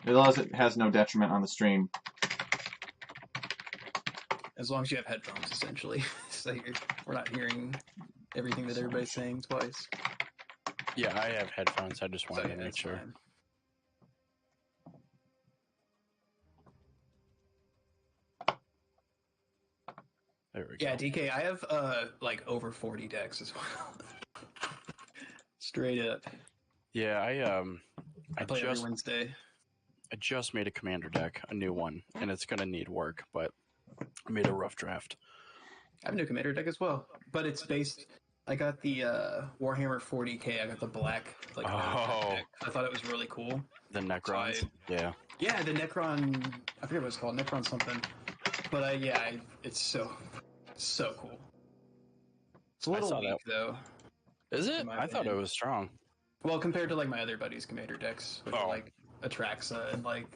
As long as it has no detriment on the stream.
As long as you have headphones, essentially, so we're not hearing everything that everybody's saying twice.
Yeah, I have headphones. I just wanted
So,
to make
that's
sure.
fine.
There we
Yeah,
go.
DK, I have like over 40 decks as well. Straight up.
Yeah,
I play every Wednesday.
I just made a commander deck, a new one, and it's gonna need work, but I made a rough draft.
I have a new commander deck as well, but it's based. I got the Warhammer 40k. I got the black like deck. I thought it was really cool.
The Necrons, yeah.
Yeah, the Necron. I forget what it's called. Necron something. But it's so cool. It's a little weak though.
Is it? I thought it was strong.
Well, compared to like my other buddies' commander decks, with like Atraxa and like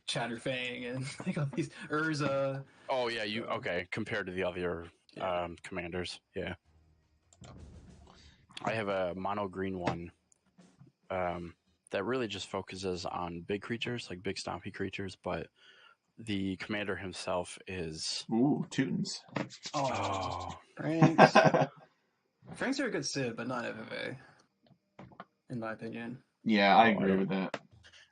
Chatterfang and like all these Urza.
Oh yeah, okay? Compared to the other commanders, yeah. I have a mono green one that really just focuses on big creatures, like big stompy creatures, but the commander himself is
Teutons.
Oh. Franks. Franks are a good civ, but not FFA, in my opinion.
Yeah, I agree with that.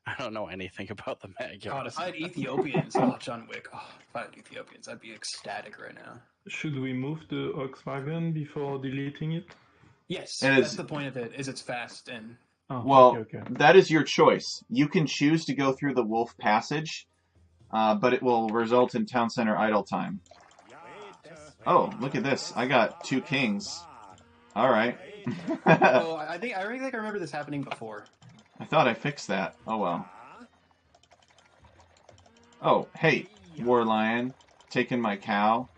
I don't know anything about the Mag.
God, if I had Ethiopians, John Wick. Oh, if I had Ethiopians, I'd be ecstatic right now.
Should we move the Oxwagon before deleting it?
Yes, that's the point of it, is it's fast and...
okay. That is your choice. You can choose to go through the Wolf Passage, but it will result in Town Center idle time. Oh, look at this. I got 2 kings. Alright.
I think I remember this happening before.
I thought I fixed that. Oh well. Oh, hey, War Lion. Taking my cow.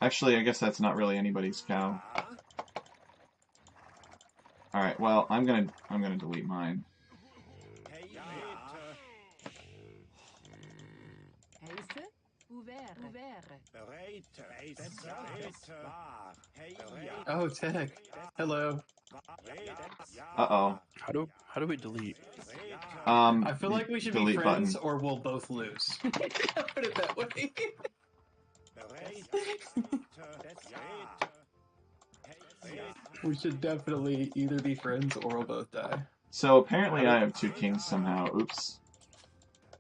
Actually, I guess that's not really anybody's cow. Alright, well, I'm gonna delete mine.
Oh, Tech. Hello.
Uh-oh.
How do we delete?
I feel like we should be friends
button.
or we'll both lose. Put it that way. We should definitely either be friends or we'll both die.
So apparently I have 2 kings somehow. Oops.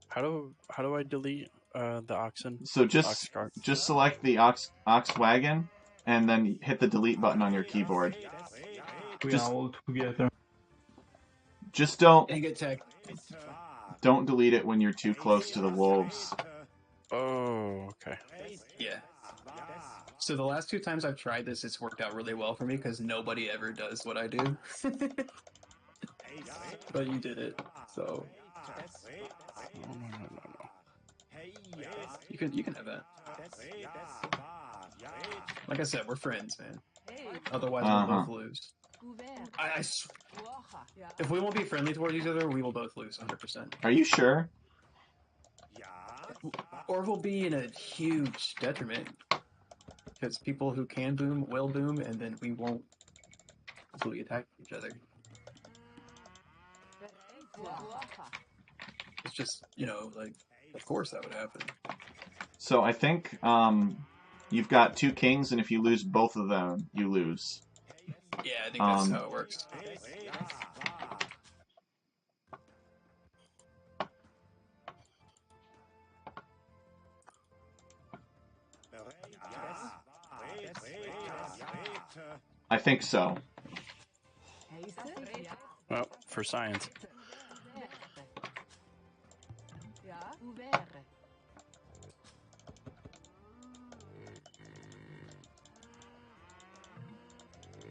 How do I delete the oxen?
So just select the ox wagon and then hit the delete button on your keyboard.
We are all together.
Just don't delete it when you're too close to the wolves.
Oh, okay.
Yeah. So the last 2 times I've tried this, it's worked out really well for me because nobody ever does what I do. But you did it, so.
No.
You can have that. Like I said, we're friends, man. Otherwise, we'll both lose. If we won't be friendly towards each other, we will both lose 100%.
Are you sure?
Or we'll be in a huge detriment. Because people who can boom will boom, and then we won't fully attack each other. It's just, like, of course that would happen.
So I think you've got 2 kings, and if you lose both of them, you lose.
Yeah, I think that's how it works.
I think so.
Well, for science.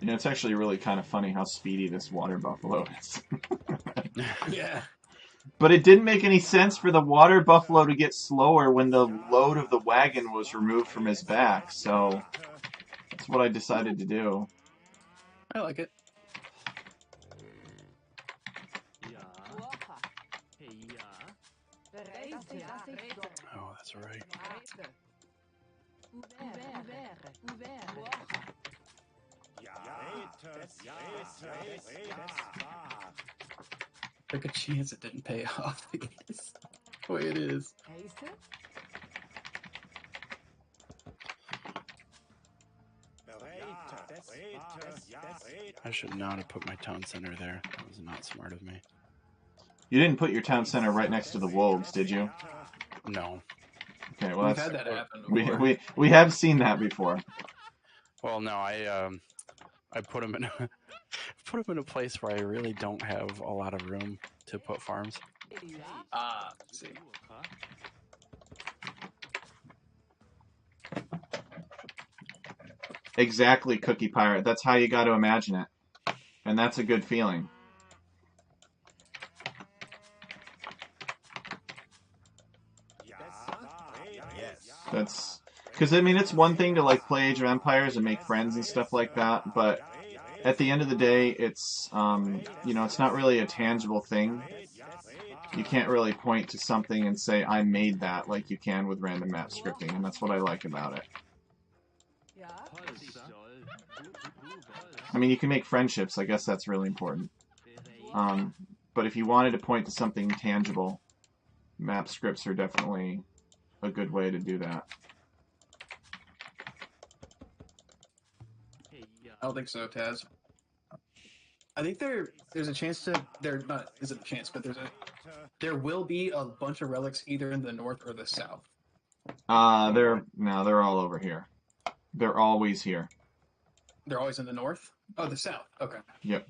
You know, it's actually really kind of funny how speedy this water buffalo is.
Yeah.
But it didn't make any sense for the water buffalo to get slower when the load of the wagon was removed from his back, so that's what I decided to do.
I like it.
Oh, that's right.
Like a chance it didn't pay off. It's the way it is.
I should not have put my town center there. That was not smart of me.
You didn't put your town center right next to the wolves, did you?
No.
Okay, well
We've
that's,
had that happen before.
we have seen that before.
Well, no, I put them in put them in a place where I really don't have a lot of room to put farms.
Ah, see.
Exactly, Cookie Pirate. That's how you got to imagine it. And that's a good feeling. That's because I mean it's one thing to like play Age of Empires and make friends and stuff like that, but at the end of the day, it's you know, it's not really a tangible thing. You can't really point to something and say I made that like you can with random map scripting, and that's what I like about it. I mean, you can make friendships. I guess that's really important. But if you wanted to point to something tangible, map scripts are definitely a good way to do that.
I don't think so, Taz. I think there's a chance to there not isn't a chance, but there will be a bunch of relics either in the north or the south.
They're all over here. They're always here.
They're always in the north? Oh, the south. Okay.
Yep.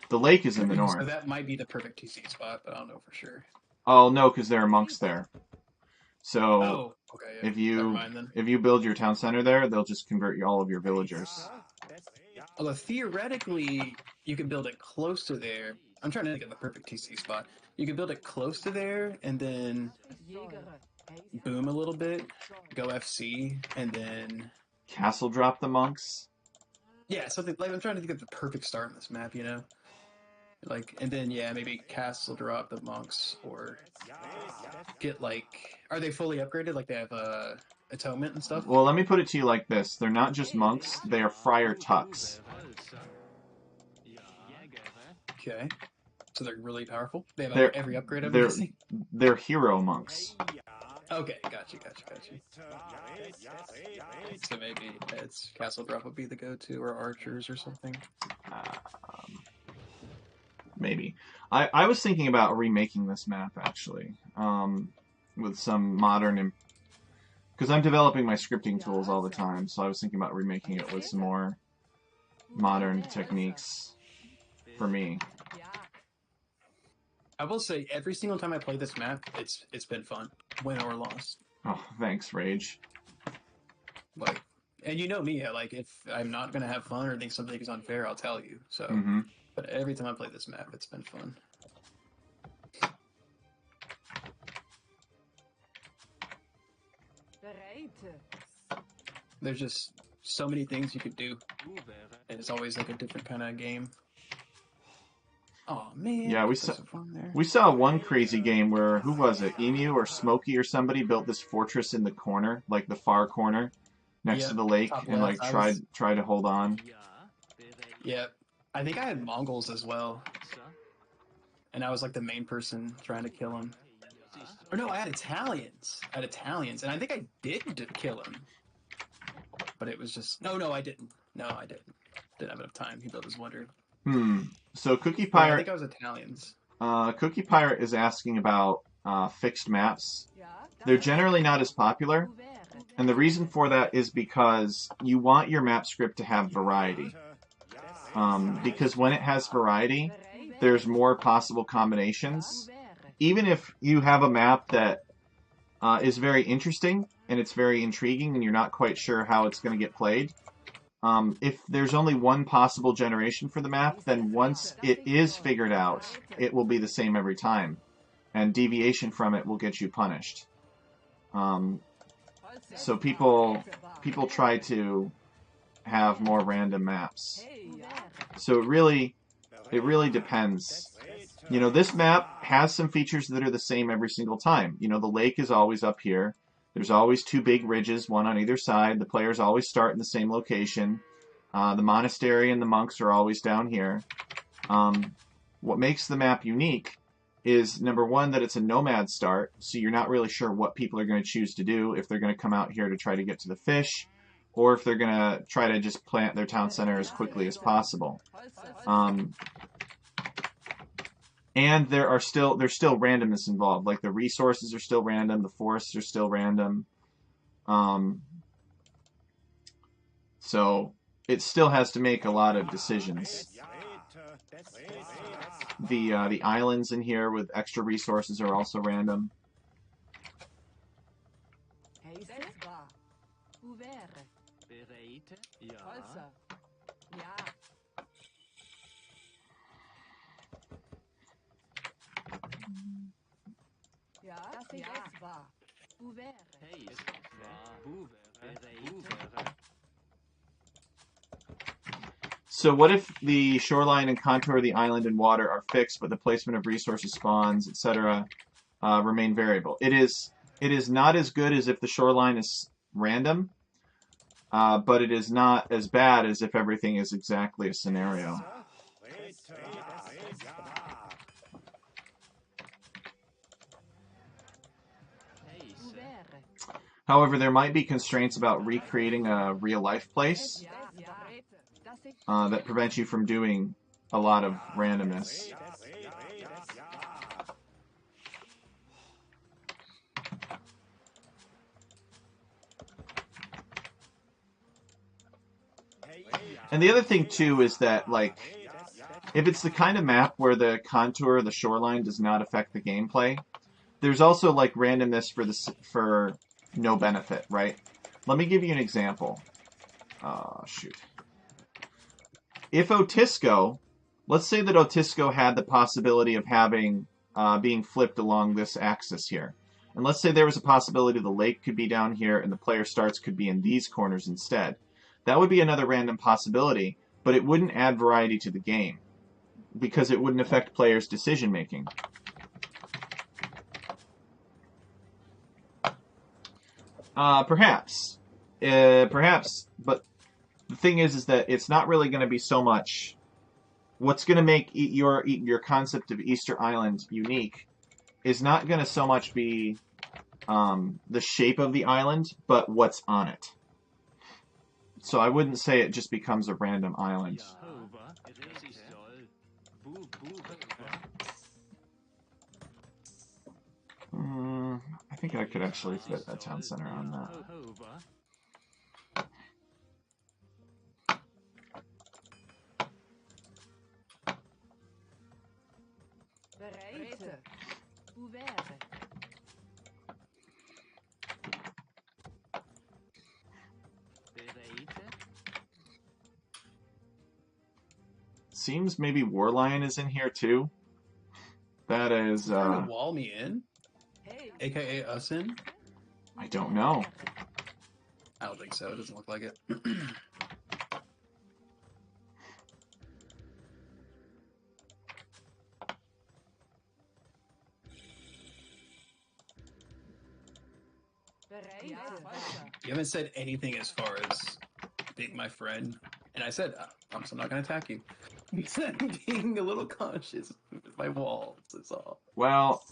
The lake is in the north.
So that might be the perfect TC spot, but I don't know for sure.
Oh no, because there are monks there. So
okay, yeah.
if you build your town center there, they'll just convert all of your villagers.
Although theoretically, you could build it close to there. I'm trying to think of the perfect TC spot. You could build it close to there and then boom a little bit, go FC, and then
castle drop the monks.
Yeah, something like I'm trying to think of the perfect start in this map, you know? Like, and then yeah, maybe castle drop the monks or get like, are they fully upgraded? Like they have atonement and stuff?
Well, let me put it to you like this: they're not just monks; they are friar tucks.
Okay, so they're really powerful. They have every upgrade. I'm guessing.
They're hero monks.
Okay, got you. So maybe it's castle drop would be the go-to, or archers or something.
Maybe. I was thinking about remaking this map actually, with some modern, because I'm developing my scripting tools all the time. So I was thinking about remaking it with some more modern techniques for me.
I will say every single time I play this map, it's been fun, win or loss.
Oh, thanks, Rage.
Like, and you know me, like if I'm not gonna have fun or think something is unfair, I'll tell you. So, but every time I play this map, it's been fun. There's just so many things you could do, and it's always like a different kind of game. Oh man!
Yeah, we saw one crazy game where who was it? Emu or Smokey or somebody built this fortress in the corner, like the far corner, next to the lake, and like tried to hold on.
Yeah, I think I had Mongols as well, and I was like the main person trying to kill them. Or no, I had Italians. And I think I did kill him, but it was just no, I didn't. No, I didn't. Didn't have enough time. He built his wonder.
So Cookie Pirate.
I think I was Italians.
Cookie Pirate is asking about fixed maps. They're generally not as popular, and the reason for that is because you want your map script to have variety. Because when it has variety, there's more possible combinations. Even if you have a map that is very interesting and it's very intriguing and you're not quite sure how it's going to get played, if there's only one possible generation for the map, then once it is figured out, it will be the same every time. and deviation from it will get you punished. So people try to have more random maps. So it really depends. You know, this map has some features that are the same every single time. You know, the lake is always up here. There's always two big ridges, one on either side. The players always start in the same location. The monastery and the monks are always down here. What makes the map unique is, number one, that it's a nomad start, so you're not really sure what people are going to choose to do, if they're going to come out here to try to get to the fish, or if they're going to try to just plant their town center as quickly as possible. And there's still randomness involved. Like, the resources are still random, the forests are still random. So it still has to make a lot of decisions. The islands in here with extra resources are also random. So what if the shoreline and contour of the island and water are fixed, but the placement of resources, spawns, etc. Remain variable? It is not as good as if the shoreline is random, but it is not as bad as if everything is exactly a scenario. However, there might be constraints about recreating a real-life place that prevent you from doing a lot of randomness. And the other thing, too, is that, like, if it's the kind of map where the contour of the shoreline does not affect the gameplay, there's also, like, randomness for no benefit, right? Let me give you an example. Shoot. If Otisco, let's say that Otisco had the possibility of having being flipped along this axis here. And let's say there was a possibility the lake could be down here and the player starts could be in these corners instead. That would be another random possibility, but it wouldn't add variety to the game because it wouldn't affect players' decision making. Perhaps, but the thing is that it's not really going to be so much. What's going to make your concept of Easter Island unique is not going to so much be the shape of the island, but what's on it. So I wouldn't say it just becomes a random island. I think I could actually fit a town center on that. Seems maybe Warlion is in here too. That is
trying to wall me in? AKA us in?
I don't know.
I don't think so. It doesn't look like it. You haven't said anything as far as being my friend. And I said, I'm not going to attack you. I'm being a little cautious with my walls, that's all.
Well,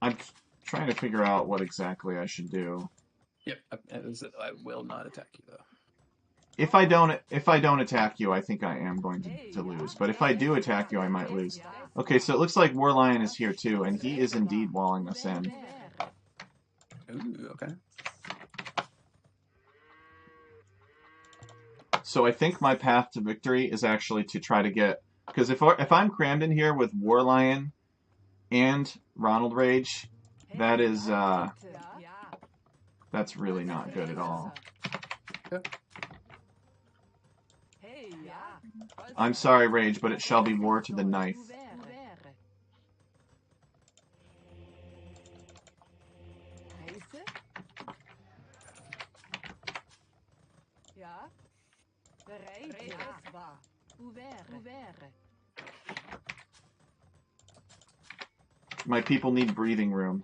I'm trying to figure out what exactly I should do.
Yep, I will not attack you, though.
If I don't attack you, I think I am going to lose. But if I do attack you, I might lose. Okay, so it looks like Warlion is here too, and he is indeed walling us in.
Ooh, okay.
So I think my path to victory is actually to try to get... Because if I'm crammed in here with Warlion and Ronald Rage, that is... that's really not good at all. I'm sorry, Rage, but it shall be war to the knife.
Bereid. Das war. Ouvert.
My people need breathing room.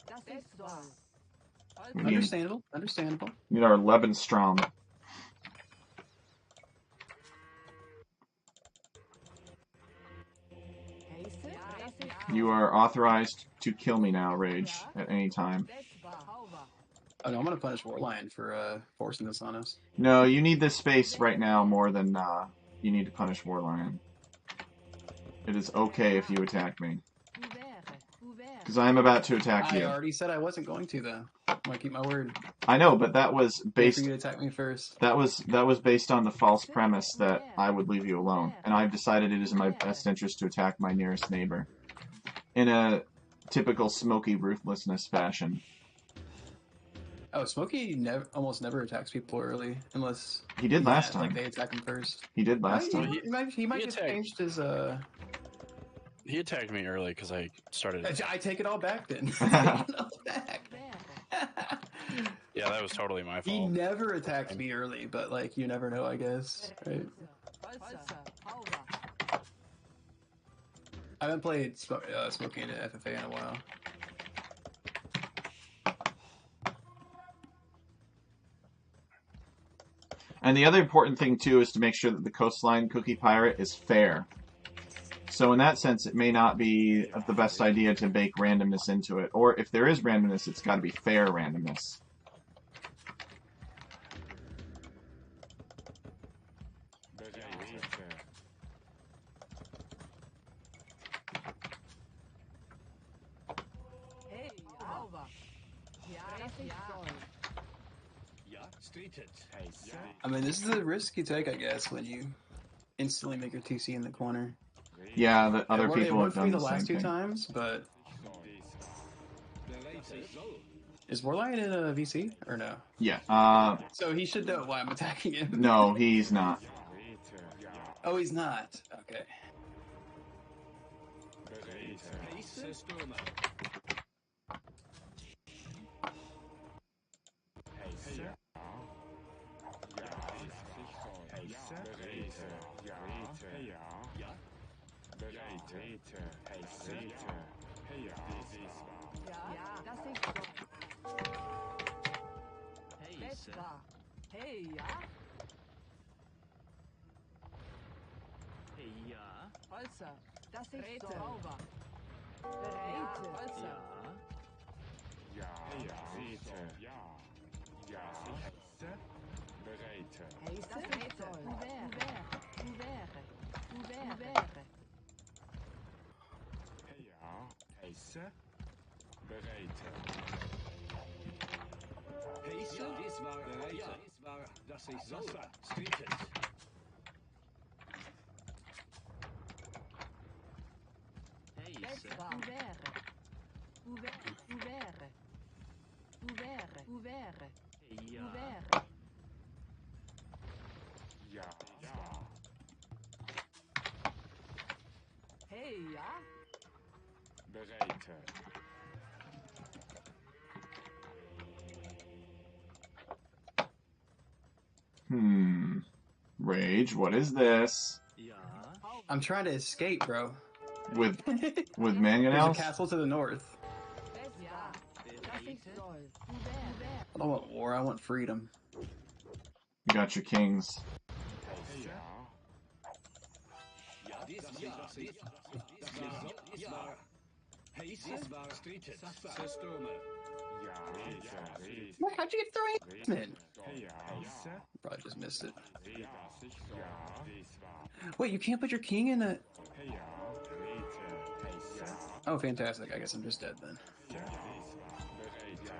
Das ist wahr.
We need,
Understandable.
need our Lebensraum. You are authorized to kill me now, Rage, at any time.
Oh no, I'm gonna punish Warlion for forcing this on us.
No, you need this space right now more than you need to punish Warlion. It is okay if you attack me. Because I am about to attack you.
I already said I wasn't going to, though. I'm gonna keep my word.
I know, but that was based.
For you to attack me first.
That was based on the false premise that I would leave you alone, and I've decided it is in my best interest to attack my nearest neighbor, in a typical Smokey ruthlessness fashion.
Oh, Smokey almost never attacks people early, unless
he did last time.
Like they attack him first.
He did last time.
He might just changed his.
He attacked me early because I started.
I take it all back then. Take it all back.
Yeah, that was totally my fault.
He never attacks me early, but like you never know, I guess. Right? I haven't played Smokey into FFA in a while.
And the other important thing too is to make sure that the coastline cookie pirate is fair. So in that sense, it may not be the best idea to bake randomness into it. Or if there is randomness, it's got to be fair randomness.
I mean, this is a risk you take, I guess, when you instantly make your TC in the corner.
Yeah, the other people have done
the
the same
last two
thing.
times, but is Warlion in a VC or no?
Yeah.
So he should know why I'm attacking him.
No, he's not.
Oh, he's not. Okay.
Das ist sauber. Bereit.
Rage, what is this?
I'm trying to escape, bro.
With
There's
mangonels?
a castle to the north. I don't want war, I want freedom.
You got your kings.
How'd you get thrown in? Probably just missed it. Wait, you can't put your king in a... Oh, fantastic. I guess I'm just dead then.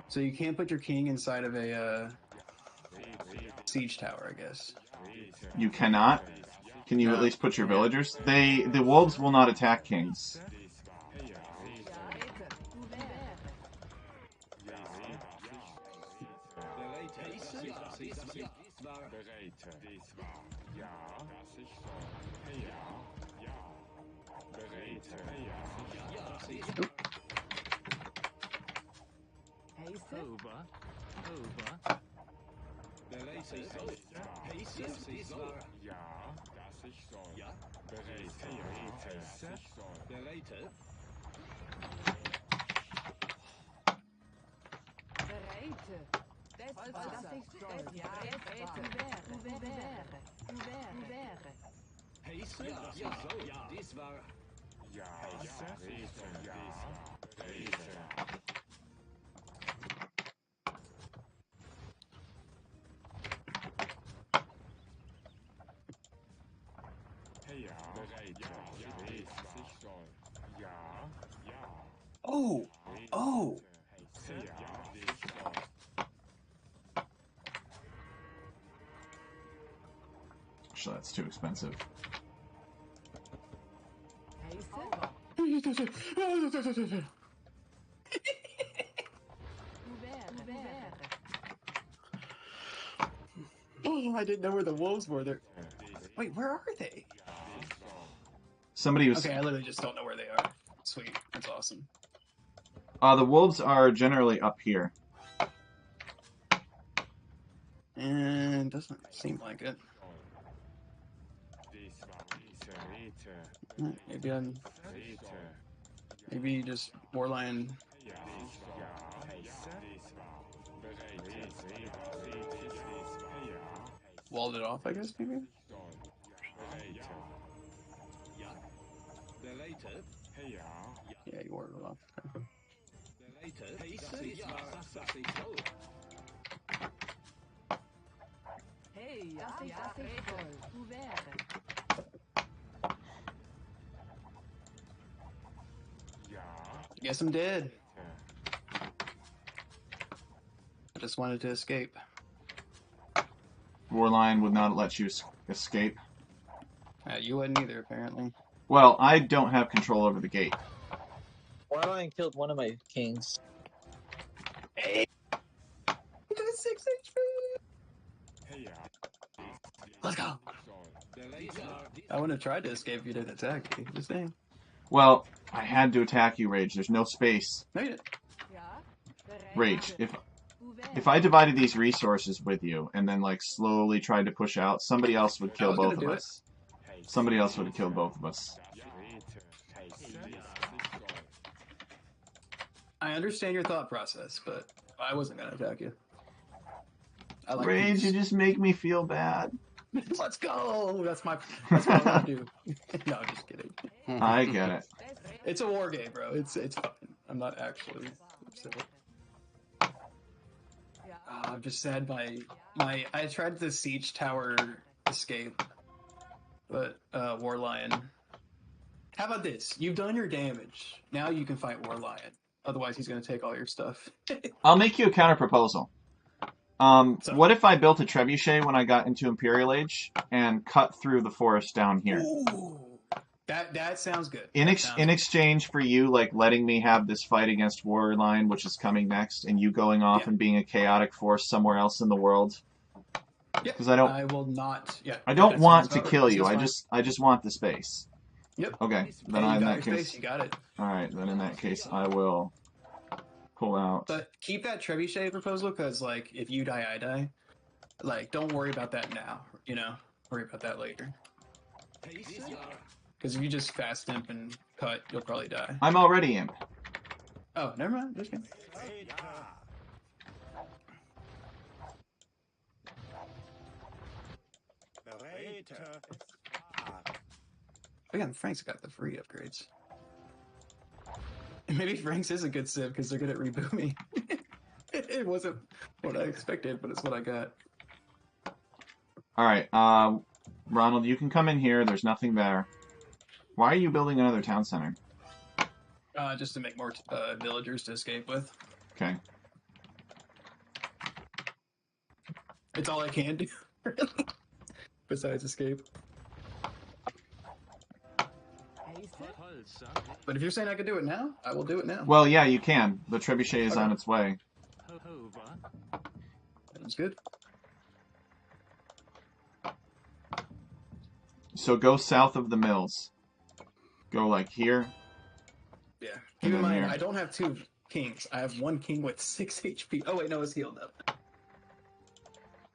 So you can't put your king inside of a siege tower, I guess.
You cannot? Can you at least put your villagers? The wolves will not attack kings.
Oh! Oh!
So that's too expensive.
Oh, I didn't know where the wolves were. There. Wait, where are they?
Somebody was.
Okay, I literally just don't know where they are. Sweet, that's awesome.
The wolves are generally up here.
And doesn't seem like it. Maybe I'm. Maybe just Warlion. Walled it off, I guess, maybe? Yeah, you walled it off. Guess I'm dead. I just wanted to escape.
Warline would not let you escape.
You wouldn't either, apparently.
Well, I don't have control over the gate.
Warline killed one of my kings.
Hey! To 6 HP! Let's go! I wouldn't have tried to escape if you didn't attack me. Just saying.
Well, I had to attack you, Rage. There's no space.
No, you didn't.
Rage, if I divided these resources with you and then like slowly tried to push out, somebody else would kill both of us. Somebody else would have killed both of us.
I understand your thought process, but I wasn't gonna attack you. I like
Rage,
peace.
you just make me feel bad.
Let's go! That's what I want to do. No, I'm just kidding.
I get it.
It's a war game, bro. It's fun. I'm not actually upset. I'm just sad I tried the siege tower escape, but Warlion. How about this? You've done your damage. Now you can fight Warlion. Otherwise, he's going to take all your stuff.
I'll make you a counter proposal. What if I built a trebuchet when I got into Imperial Age and cut through the forest down here?
Ooh, that sounds good.
In exchange for you like letting me have this fight against Warline, which is coming next, and you going off and being a chaotic force somewhere else in the world. Because
I will not. Yeah.
I don't want to kill you. I just want the space.
Yep.
Okay. Then in that case,
space, you got it.
All right. Then in that case, I will pull out.
But keep that trebuchet proposal, because like if you die, I die. Like, don't worry about that now. You know, worry about that later. Because if you just fast imp and cut, you'll probably die.
I'm already imp.
Oh, never mind. Just kidding. Again, Frank's got the free upgrades. Maybe Frank's is a good civ because they're good at rebooming. It wasn't what I expected, but it's what I got.
All right, Ronald, you can come in here. There's nothing there. Why are you building another town center?
Just to make more villagers to escape with.
Okay.
It's all I can do, besides escape. But if you're saying I could do it now, I will do it now.
Well, yeah, you can. The trebuchet is on its way.
Sounds good.
So go south of the mills. Go like here.
Yeah. Keep in mind, I don't have 2 kings. I have 1 king with 6 HP. Oh wait, no, it's healed up.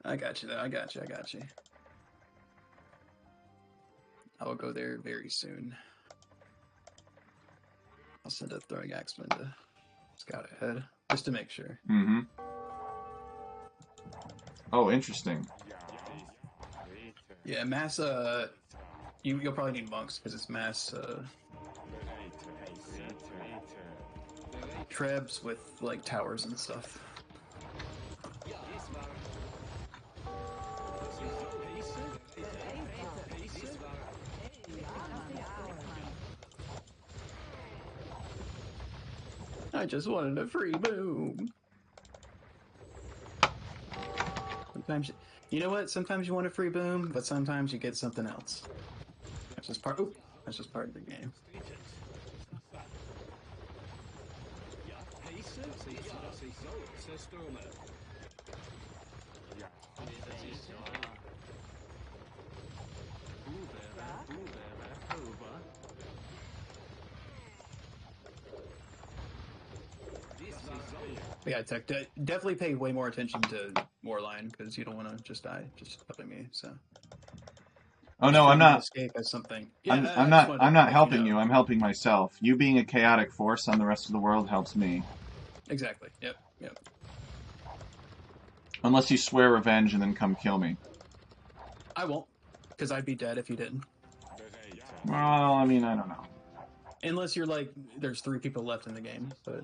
I got you, though. I got you. I will go there very soon. I'll send a throwing axeman to scout ahead, just to make sure.
Mm-hmm. Oh, interesting.
Yeah, mass, you'll probably need monks, because it's mass, trebs with, like, towers and stuff. I just wanted a free boom. Sometimes, you know what? Sometimes you want a free boom, but sometimes you get something else. That's just part. That's just part of the game. Yeah, Tech, definitely pay way more attention to Warline, because you don't want to just die just helping me. So.
Oh no, I'm not.
Escape as something. Yeah,
I'm not helping you. I'm helping myself. You being a chaotic force on the rest of the world helps me.
Exactly. Yep.
Unless you swear revenge and then come kill me.
I won't, because I'd be dead if you didn't.
Well, I mean, I don't know.
Unless you're like, there's 3 people left in the game, but.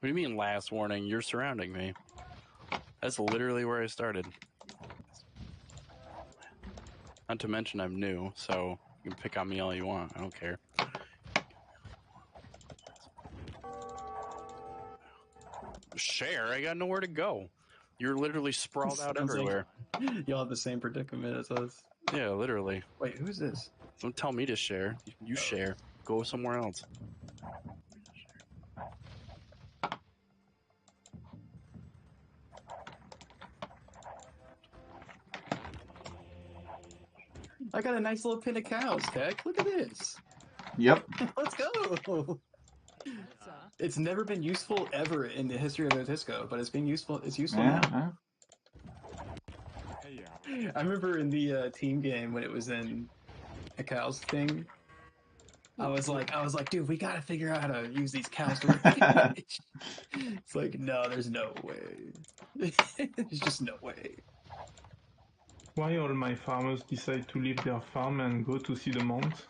What do you mean last warning? You're surrounding me. That's literally where I started. Not to mention I'm new, so you can pick on me all you want. I don't care. Share? I got nowhere to go. You're literally sprawled out everywhere.
Y'all have the same predicament as us.
Yeah, literally.
Wait, who's this?
Don't tell me to share. You share. Go somewhere else.
I got a nice little pin of cows, Tech. Look at this.
Yep.
Let's go. It's never been useful ever in the history of Otisco, but it's being useful. It's useful now. I remember in the team game when it was in a cows thing. I was like, dude, we gotta figure out how to use these cows to win. It's like, no, there's no way. There's just no way.
Why all my farmers decide to leave their farm and go to see the monks?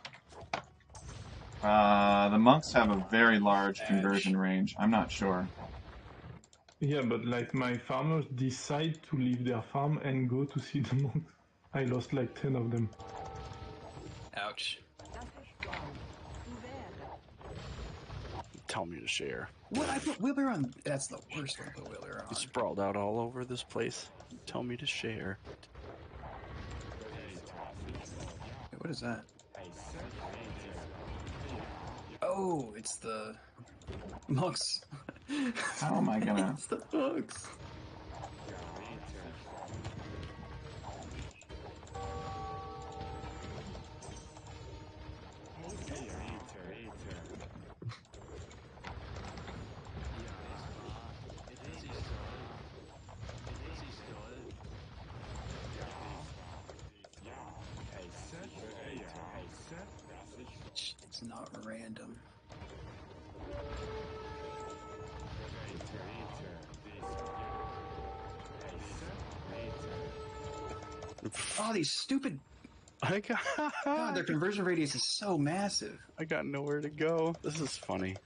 The monks have a very large conversion range. I'm not sure.
Yeah, but like my farmers decide to leave their farm and go to see the monks. I lost like 10 of them.
Ouch.
Tell me to share.
What? I put Wheeler on. That's the worst one to put Wheeler on.
You sprawled out all over this place. Tell me to share.
What is that? Oh, it's the monks.
How am I gonna?
It's the monks. It's not random. Oh, these stupid. God, their conversion radius is so massive.
I got nowhere to go. This is funny.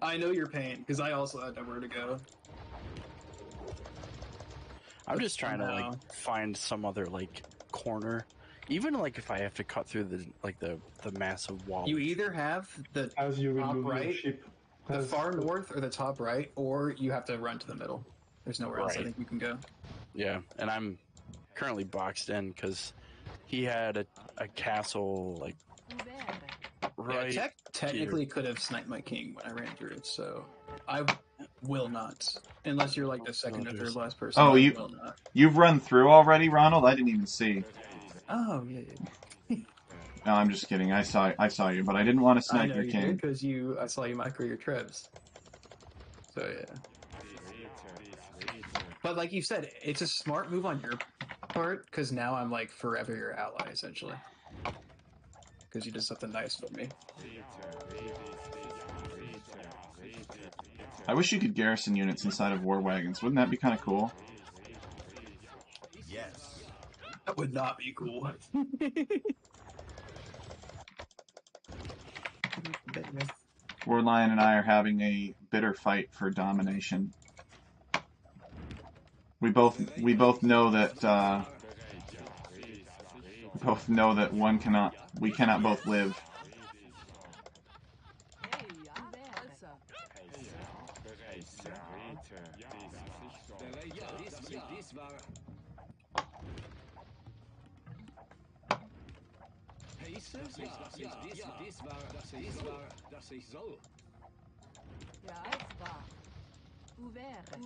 I know your pain, because I also had nowhere to go.
I'm just trying to like find some other like corner. Even like if I have to cut through the massive wall.
You either have the
As you
top
remove your
right.
ship.
The
Has-
far north or the top right, or you have to run to the middle. There's nowhere else I
Right.
think you can go.
Yeah, and I'm currently boxed in because he had a castle like right.
Yeah, technically could have sniped my king when I ran through it, so I will not. Unless you're like the second or third last person.
Oh,
I will not.
you've run through already, Ronald? I didn't even see.
Oh yeah.
No, I'm just kidding. I saw you, but I didn't want to
I
snipe
know
your
you
king.
did because I saw you micro your trebs. So yeah. But like you said, it's a smart move on your part because now I'm like forever your ally essentially. Because you did something nice for me.
I wish you could garrison units inside of war wagons. Wouldn't that be kind of cool?
Yes.
That would not be cool.
War Lion and I are having a bitter fight for domination. We both know that we cannot both live.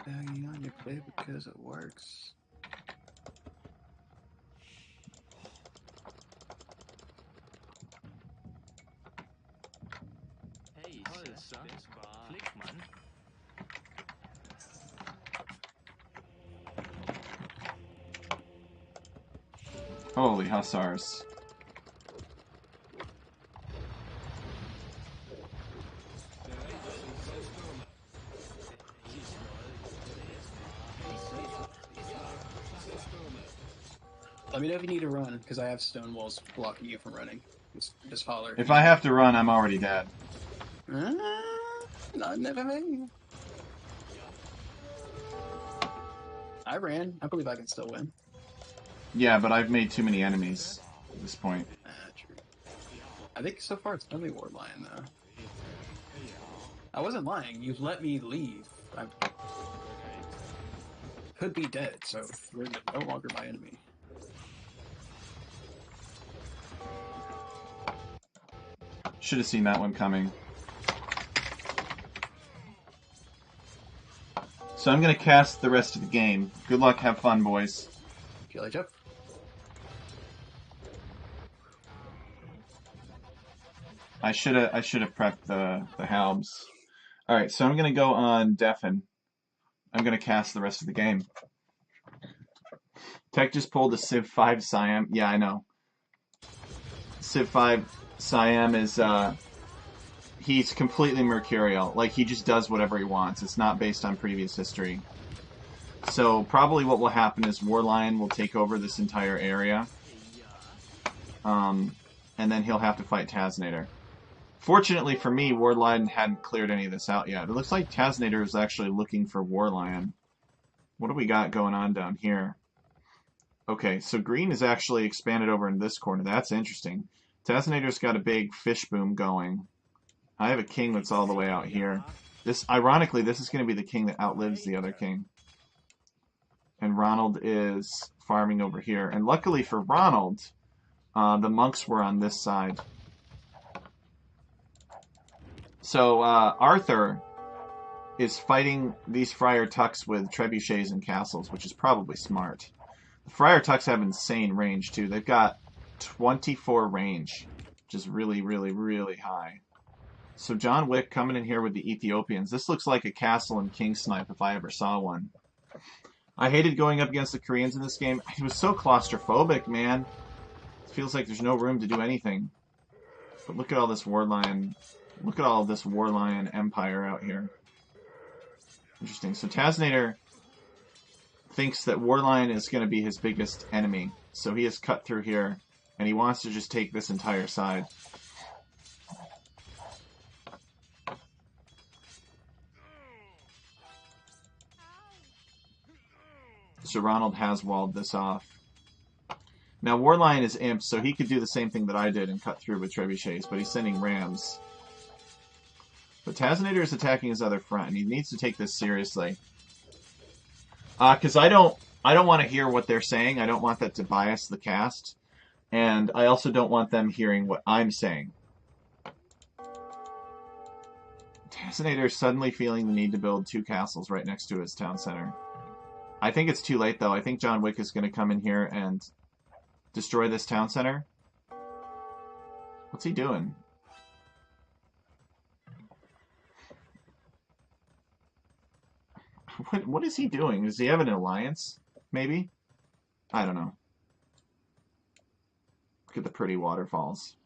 Banging on your plate because it works.
Holy hussars.
Let me know if you need to run, because I have stone walls blocking you from running. Just holler.
If I have to run, I'm already dead.
Not never me. I ran. I believe I can still win.
Yeah, but I've made too many enemies at this point.
True. I think so far it's only War Lion, though. I wasn't lying. You let me leave. I could be dead, so you're no longer my enemy.
Should have seen that one coming. So I'm going to cast the rest of the game. Good luck, have fun, boys.
Kill each up.
I should have prepped the halbs. All right, so I'm going to go on Deafen. I'm going to cast the rest of the game. Tech just pulled a Civ 5 Siam. Yeah, I know. Civ 5 Siam is he's completely mercurial. Like, he just does whatever he wants. It's not based on previous history. So probably what will happen is War Lion will take over this entire area. And then he'll have to fight Taznator. Fortunately for me, War Lion hadn't cleared any of this out yet. It looks like Taznator is actually looking for War Lion. What do we got going on down here? Okay, so green is actually expanded over in this corner. That's interesting. Taznator's got a big fish boom going. I have a king that's all the way out here. Ironically, this is going to be the king that outlives the other king. And Ronald is farming over here. And luckily for Ronald, the monks were on this side. So Arthur is fighting these Friar Tucks with trebuchets and castles, which is probably smart. The Friar Tucks have insane range, too. They've got 24 range, which is really, really, really high. So John Wick coming in here with the Ethiopians. This looks like a castle and king snipe if I ever saw one. I hated going up against the Koreans in this game. It was so claustrophobic, man. It feels like there's no room to do anything. But look at all this War Lion. Look at all this War Lion Empire out here. Interesting. So Taznator thinks that War Lion is going to be his biggest enemy. So he has cut through here, and he wants to just take this entire side. So Ronald has walled this off. Now War Lion is imp, so he could do the same thing that I did and cut through with trebuchets, but he's sending rams. But Tazinator is attacking his other front, and he needs to take this seriously. Because I don't want to hear what they're saying. I don't want that to bias the cast. And I also don't want them hearing what I'm saying. Tazinator is suddenly feeling the need to build 2 castles right next to his town center. I think it's too late, though. I think John Wick is going to come in here and destroy this town center. What's he doing? What is he doing? Does he have an alliance? Maybe? I don't know. Look at the pretty waterfalls.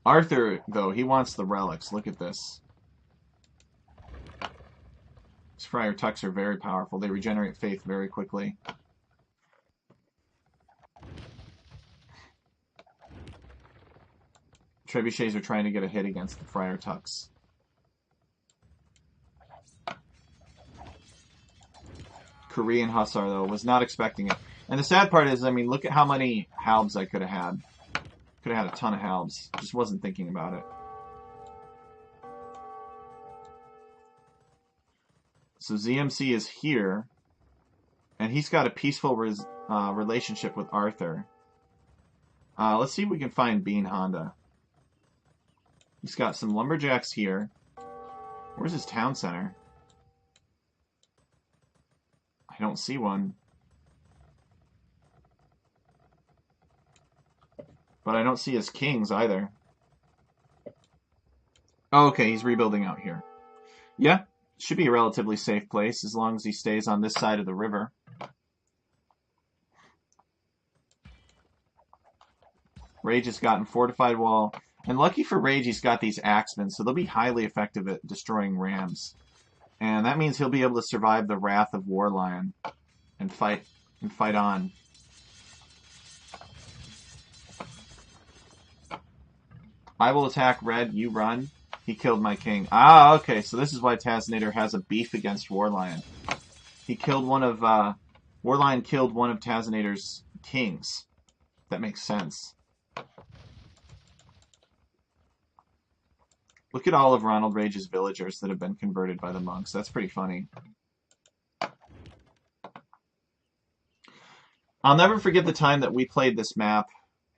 Arthur, though, he wants the relics. Look at this. These Friar Tucks are very powerful. They regenerate faith very quickly. Trebuchets are trying to get a hit against the Friar Tucks. Korean Hussar, though, was not expecting it. And the sad part is, I mean, look at how many halbs I could have had. Could have had a ton of halbs. Just wasn't thinking about it. So ZMC is here. And he's got a peaceful relationship with Arthur. Let's see if we can find Bean Honda. He's got some lumberjacks here. Where's his town center? I don't see one. But I don't see his kings either. Oh, okay, he's rebuilding out here. Yeah, should be a relatively safe place as long as he stays on this side of the river. Rage has gotten fortified wall. And lucky for Rage, he's got these axemen, so they'll be highly effective at destroying rams. And that means he'll be able to survive the wrath of Warlion and fight on. I will attack red, you run. He killed my king. Ah, okay, so this is why Tazinator has a beef against Warlion. He killed one of, Warlion killed one of Tazinator's kings. That makes sense. Look at all of Ronald Rage's villagers that have been converted by the monks. That's pretty funny. I'll never forget the time that we played this map,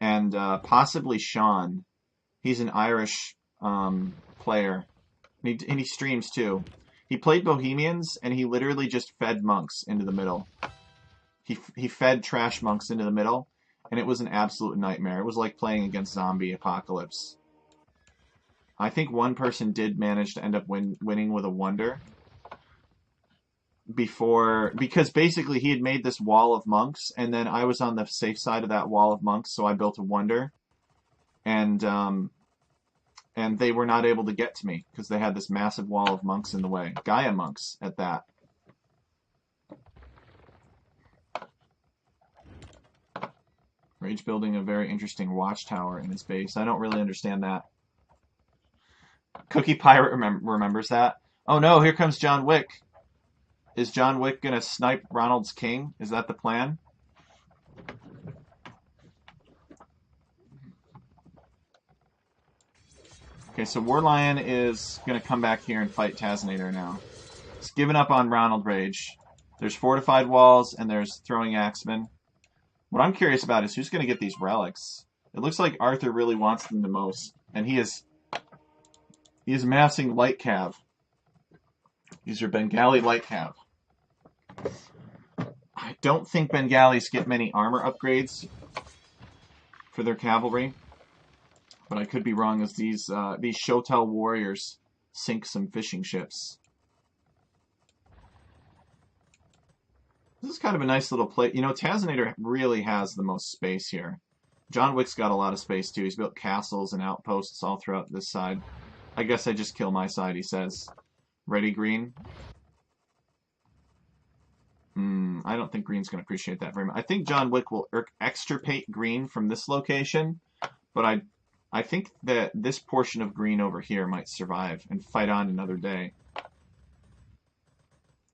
and possibly Sean. He's an Irish player, and he streams too. He played Bohemians, and he literally just fed monks into the middle. He fed trash monks into the middle, and it was an absolute nightmare. It was like playing against zombie apocalypse. I think one person did manage to end up winning with a wonder. Because basically he had made this wall of monks, and then I was on the safe side of that wall of monks, so I built a wonder. And they were not able to get to me, because they had this massive wall of monks in the way. Gaia monks, at that. Rage building a very interesting watchtower in his base. I don't really understand that. Cookie Pirate remembers that. Oh no, here comes John Wick. Is John Wick going to snipe Ronald's king? Is that the plan? Okay, so Warlion is going to come back here and fight Tazinator now. He's given up on Ronald Rage. There's fortified walls, and there's throwing axemen. What I'm curious about is who's going to get these relics. It looks like Arthur really wants them the most, and he is amassing light cav. These are Bengali light cav. I don't think Bengalis get many armor upgrades for their cavalry, but I could be wrong as these Shotel warriors sink some fishing ships. This is kind of a nice little place. You know, Tazinator really has the most space here. John Wick's got a lot of space too. He's built castles and outposts all throughout this side. I guess I just kill my side, he says. Ready, Green? I don't think Green's going to appreciate that very much. I think John Wick will extirpate Green from this location, but I think that this portion of Green over here might survive and fight on another day.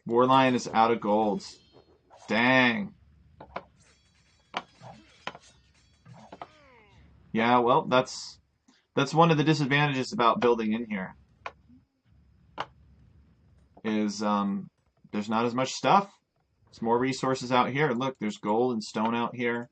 Warlion is out of gold. Dang. Yeah, well, that's That's one of the disadvantages about building in here. Is there's not as much stuff. There's more resources out here. Look, there's gold and stone out here.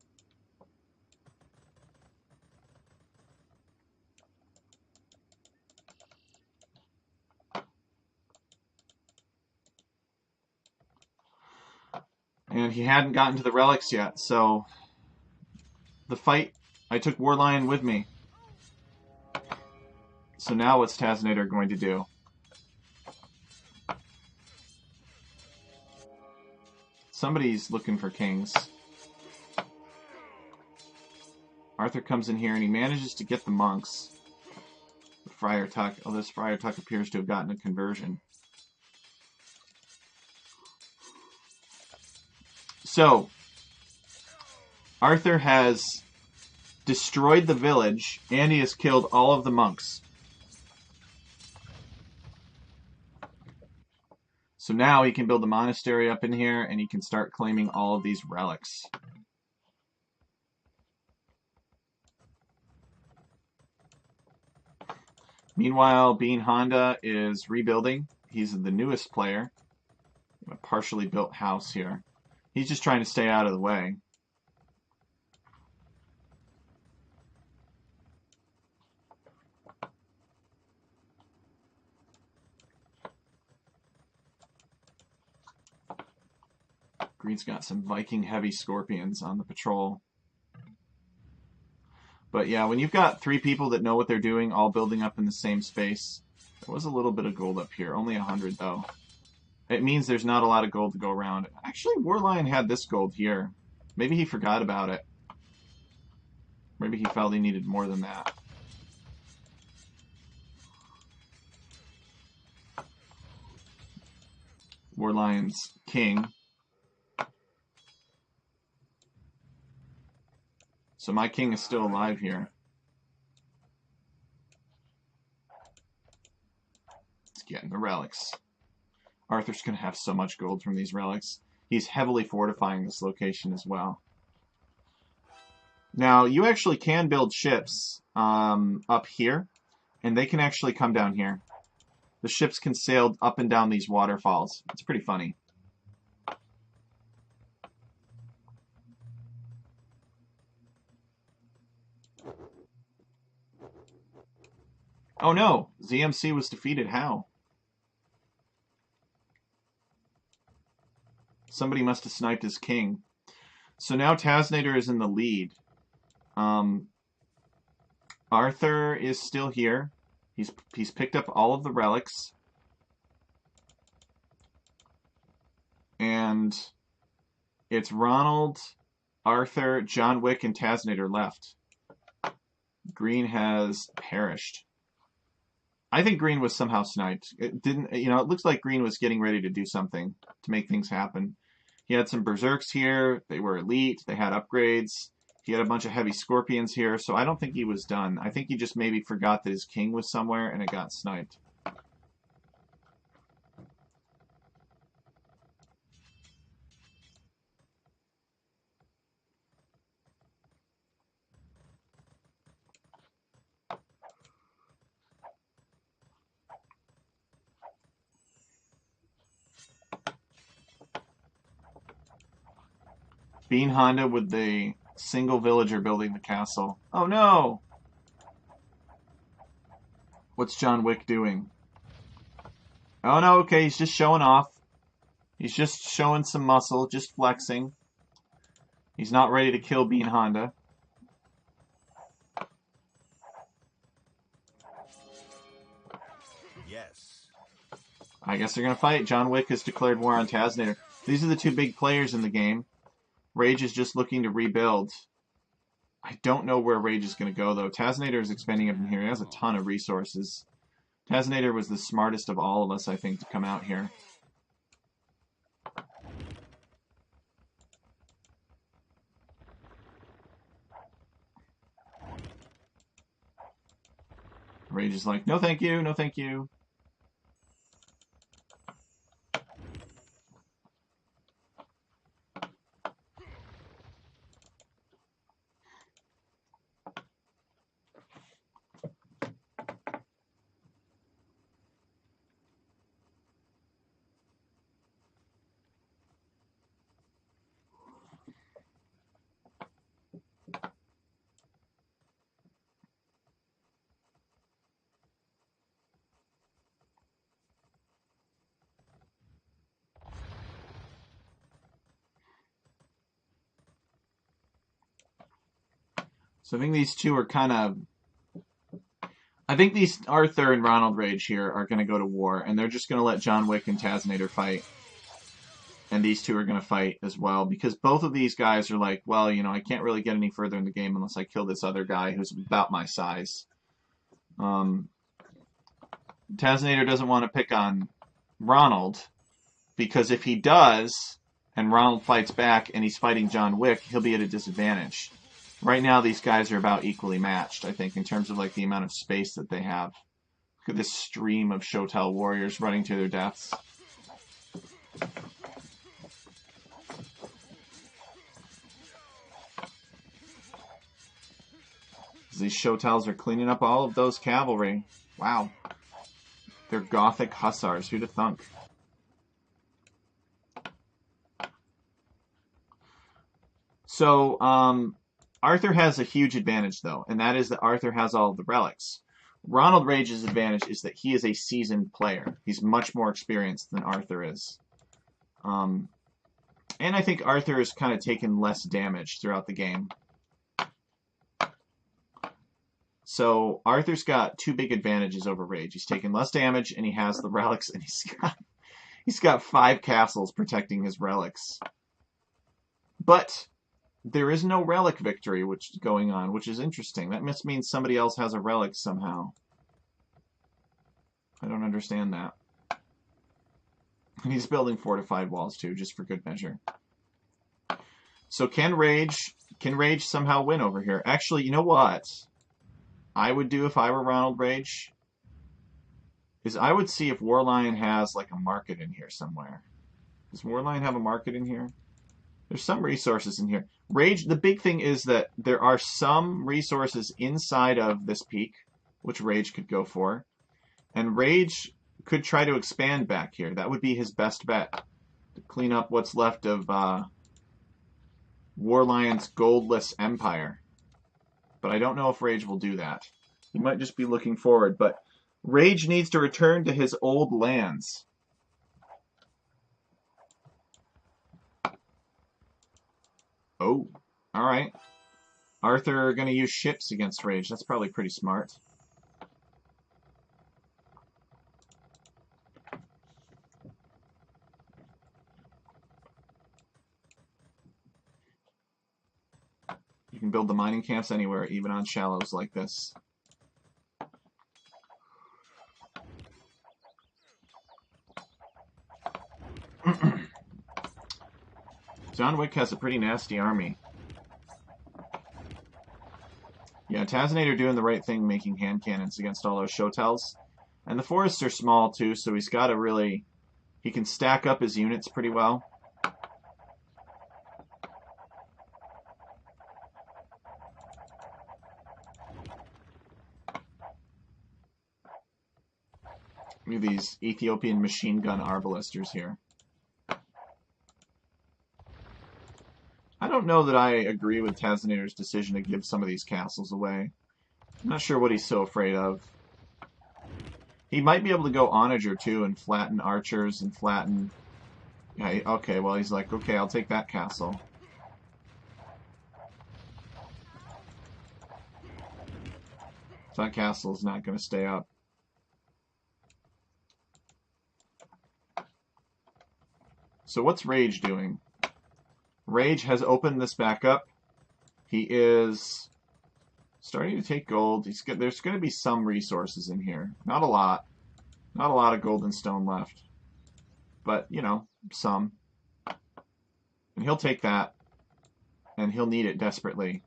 And he hadn't gotten to the relics yet, so the fight, I took Warlion with me. So now what's Tazinator going to do? Somebody's looking for kings. Arthur comes in here and he manages to get the monks. Friar Tuck. Oh, this Friar Tuck appears to have gotten a conversion. So, Arthur has destroyed the village and he has killed all of the monks. So now he can build a monastery up in here and he can start claiming all of these relics. Meanwhile, Bean Honda is rebuilding. He's the newest player. A partially built house here. He's just trying to stay out of the way. Green's got some Viking heavy scorpions on the patrol. But yeah, when you've got 3 people that know what they're doing, all building up in the same space, there was a little bit of gold up here. Only 100 though. It means there's not a lot of gold to go around. Actually, Warlion had this gold here. Maybe he forgot about it. Maybe he felt he needed more than that. Warlion's king. So my king is still alive here. Let's get in the relics. Arthur's going to have so much gold from these relics. He's heavily fortifying this location as well. Now, you actually can build ships up here, and they can actually come down here. The ships can sail up and down these waterfalls. It's pretty funny. Oh no! ZMC was defeated. How? Somebody must have sniped his king. So now Tazinator is in the lead. Arthur is still here. He's picked up all of the relics. And it's Ronald, Arthur, John Wick, and Tazinator left. Green has perished. I think Green was somehow sniped. It didn't, you know, it looks like Green was getting ready to do something to make things happen. He had some berserks here. They were elite. They had upgrades. He had a bunch of heavy scorpions here, so I don't think he was done. I think he just maybe forgot that his king was somewhere and it got sniped. Bean Honda with the single villager building the castle. Oh no! What's John Wick doing? Oh no, okay, he's just showing off. He's just showing some muscle, just flexing. He's not ready to kill Bean Honda.
Yes.
I guess they're gonna fight. John Wick has declared war on Tazinator. These are the 2 big players in the game. Rage is just looking to rebuild. I don't know where Rage is going to go, though. Tazinator is expanding up in here. He has a ton of resources. Tazinator was the smartest of all of us, I think, to come out here. Rage is like, no thank you, no thank you. So I think these two are kind of... I think these Arthur and Ronald Rage here are going to go to war, and they're just going to let John Wick and Tazinator fight. And these two are going to fight as well, because both of these guys are like, well, you know, I can't really get any further in the game unless I kill this other guy who's about my size. Tazinator doesn't want to pick on Ronald, because if he does, and Ronald fights back and he's fighting John Wick, he'll be at a disadvantage. Right now, these guys are about equally matched, I think, in terms of like the amount of space that they have. Look at this stream of Shotel warriors running to their deaths. These Shotels are cleaning up all of those cavalry. Wow. They're Gothic hussars. Who'd have thunk? So, Arthur has a huge advantage, though, and that is that Arthur has all of the relics. Ronald Rage's advantage is that he is a seasoned player. He's much more experienced than Arthur is. And I think Arthur has kind of taken less damage throughout the game. So Arthur's got two big advantages over Rage. He's taken less damage, and he has the relics, and he's got 5 castles protecting his relics. But there is no relic victory which is going on, which is interesting. That must mean somebody else has a relic somehow. I don't understand that. And he's building fortified walls too, just for good measure. So can Rage somehow win over here? Actually, you know what I would do if I were Ronald Rage? Is I would see if Warlion has like a market in here somewhere. Does Warlion have a market in here? There's some resources in here. Rage, the big thing is that there are some resources inside of this peak, which Rage could go for. And Rage could try to expand back here. That would be his best bet. To clean up what's left of Warlion's goldless empire. But I don't know if Rage will do that. He might just be looking forward. But Rage needs to return to his old lands. Oh, alright. Arthur going to use ships against Rage. That's probably pretty smart. You can build the mining camps anywhere, even on shallows like this. John Wick has a pretty nasty army. Yeah, Tazinator doing the right thing, making hand cannons against all those Shotels. And the forests are small, too, so he's got to really... He can stack up his units pretty well. Look at these Ethiopian machine gun arbalesters here. I don't know that I agree with Tazinator's decision to give some of these castles away. I'm not sure what he's so afraid of. He might be able to go Onager too and flatten archers and flatten... Yeah, okay, well he's like, okay, I'll take that castle. So that castle's not going to stay up. So what's Rage doing? Rage has opened this back up. He is starting to take gold. There's going to be some resources in here. Not a lot. Not a lot of gold and stone left. But, you know, some. And he'll take that. And he'll need it desperately.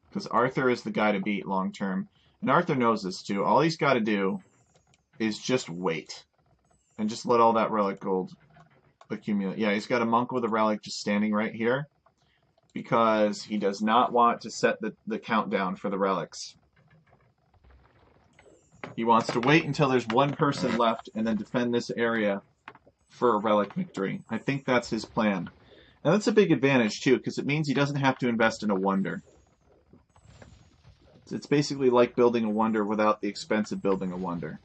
Because Arthur is the guy to beat long term. And Arthur knows this too. All he's got to do is just wait. And just let all that relic gold accumulate. Yeah, he's got a monk with a relic just standing right here. Because he does not want to set the countdown for the relics. He wants to wait until there's one person left and then defend this area for a relic victory. I think that's his plan. And that's a big advantage too, because it means he doesn't have to invest in a wonder. It's basically like building a wonder without the expense of building a wonder.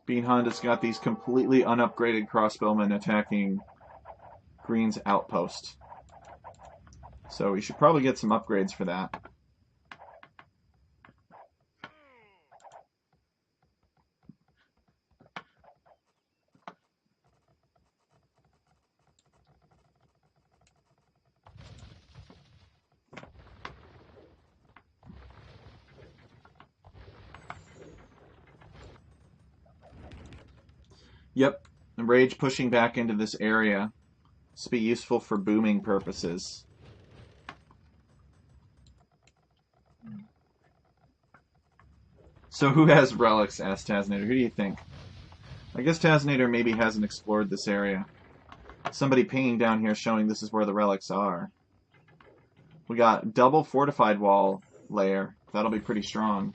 Bean Honda's got these completely unupgraded crossbowmen attacking Green's outpost. So we should probably get some upgrades for that. Yep, Rage pushing back into this area. This will be useful for booming purposes. So who has relics? Asked Tazinator. Who do you think? I guess Tazinator maybe hasn't explored this area. Somebody pinging down here showing this is where the relics are. We got double fortified wall layer. That'll be pretty strong.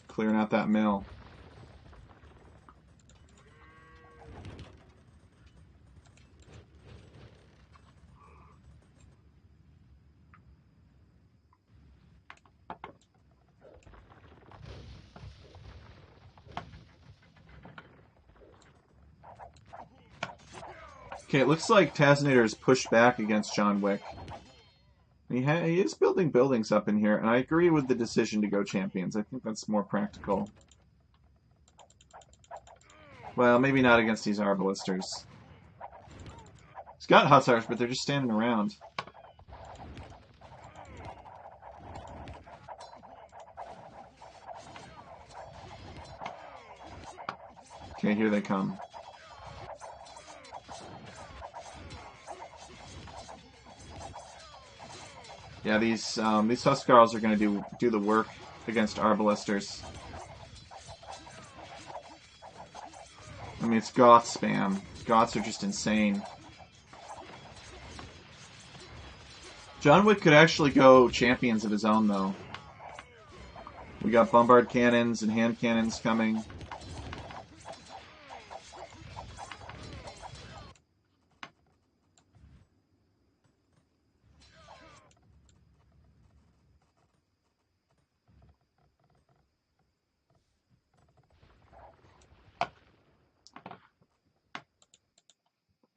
Clearing out that mill. Okay, it looks like Tazinator has pushed back against John Wick. He is building buildings up in here, and I agree with the decision to go champions. I think that's more practical. Well, maybe not against these arbalisters. He's got hussars, but they're just standing around. Okay, here they come. Yeah, these Huskarls are going to do the work against arbalisters. I mean, it's Goth spam. Goths are just insane. John Wick could actually go champions of his own, though. We got bombard cannons and hand cannons coming.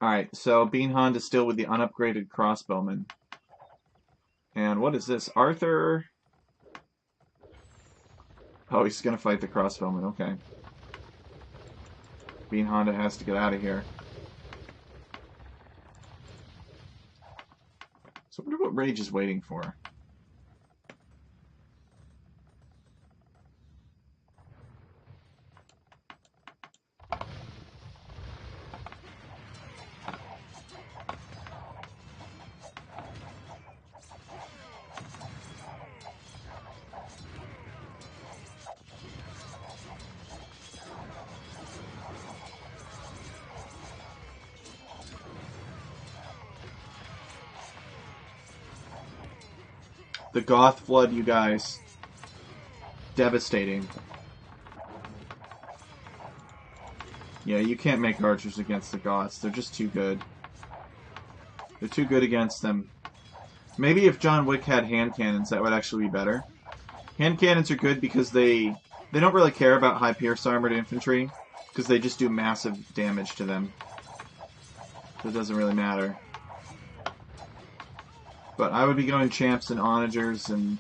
Alright, so Bean Honda still with the unupgraded crossbowman. And what is this? Arthur? Oh, he's gonna fight the crossbowman, okay. Bean Honda has to get out of here. So I wonder what Rage is waiting for. The Goth Flood, you guys. Devastating. Yeah, you can't make archers against the Goths. They're just too good. They're too good against them. Maybe if John Wick had hand cannons, that would actually be better. Hand cannons are good because they don't really care about high pierce armored infantry, because they just do massive damage to them. So it doesn't really matter. But I would be going champs and onagers and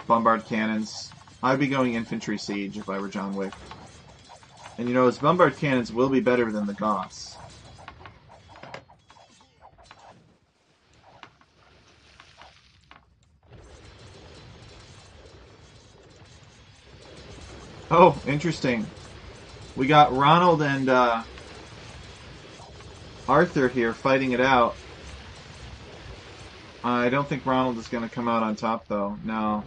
bombard cannons. I would be going infantry siege if I were John Wick. And you know, his bombard cannons will be better than the Goths. Oh, interesting. We got Ronald and Arthur here fighting it out. I don't think Ronald is going to come out on top, though. No.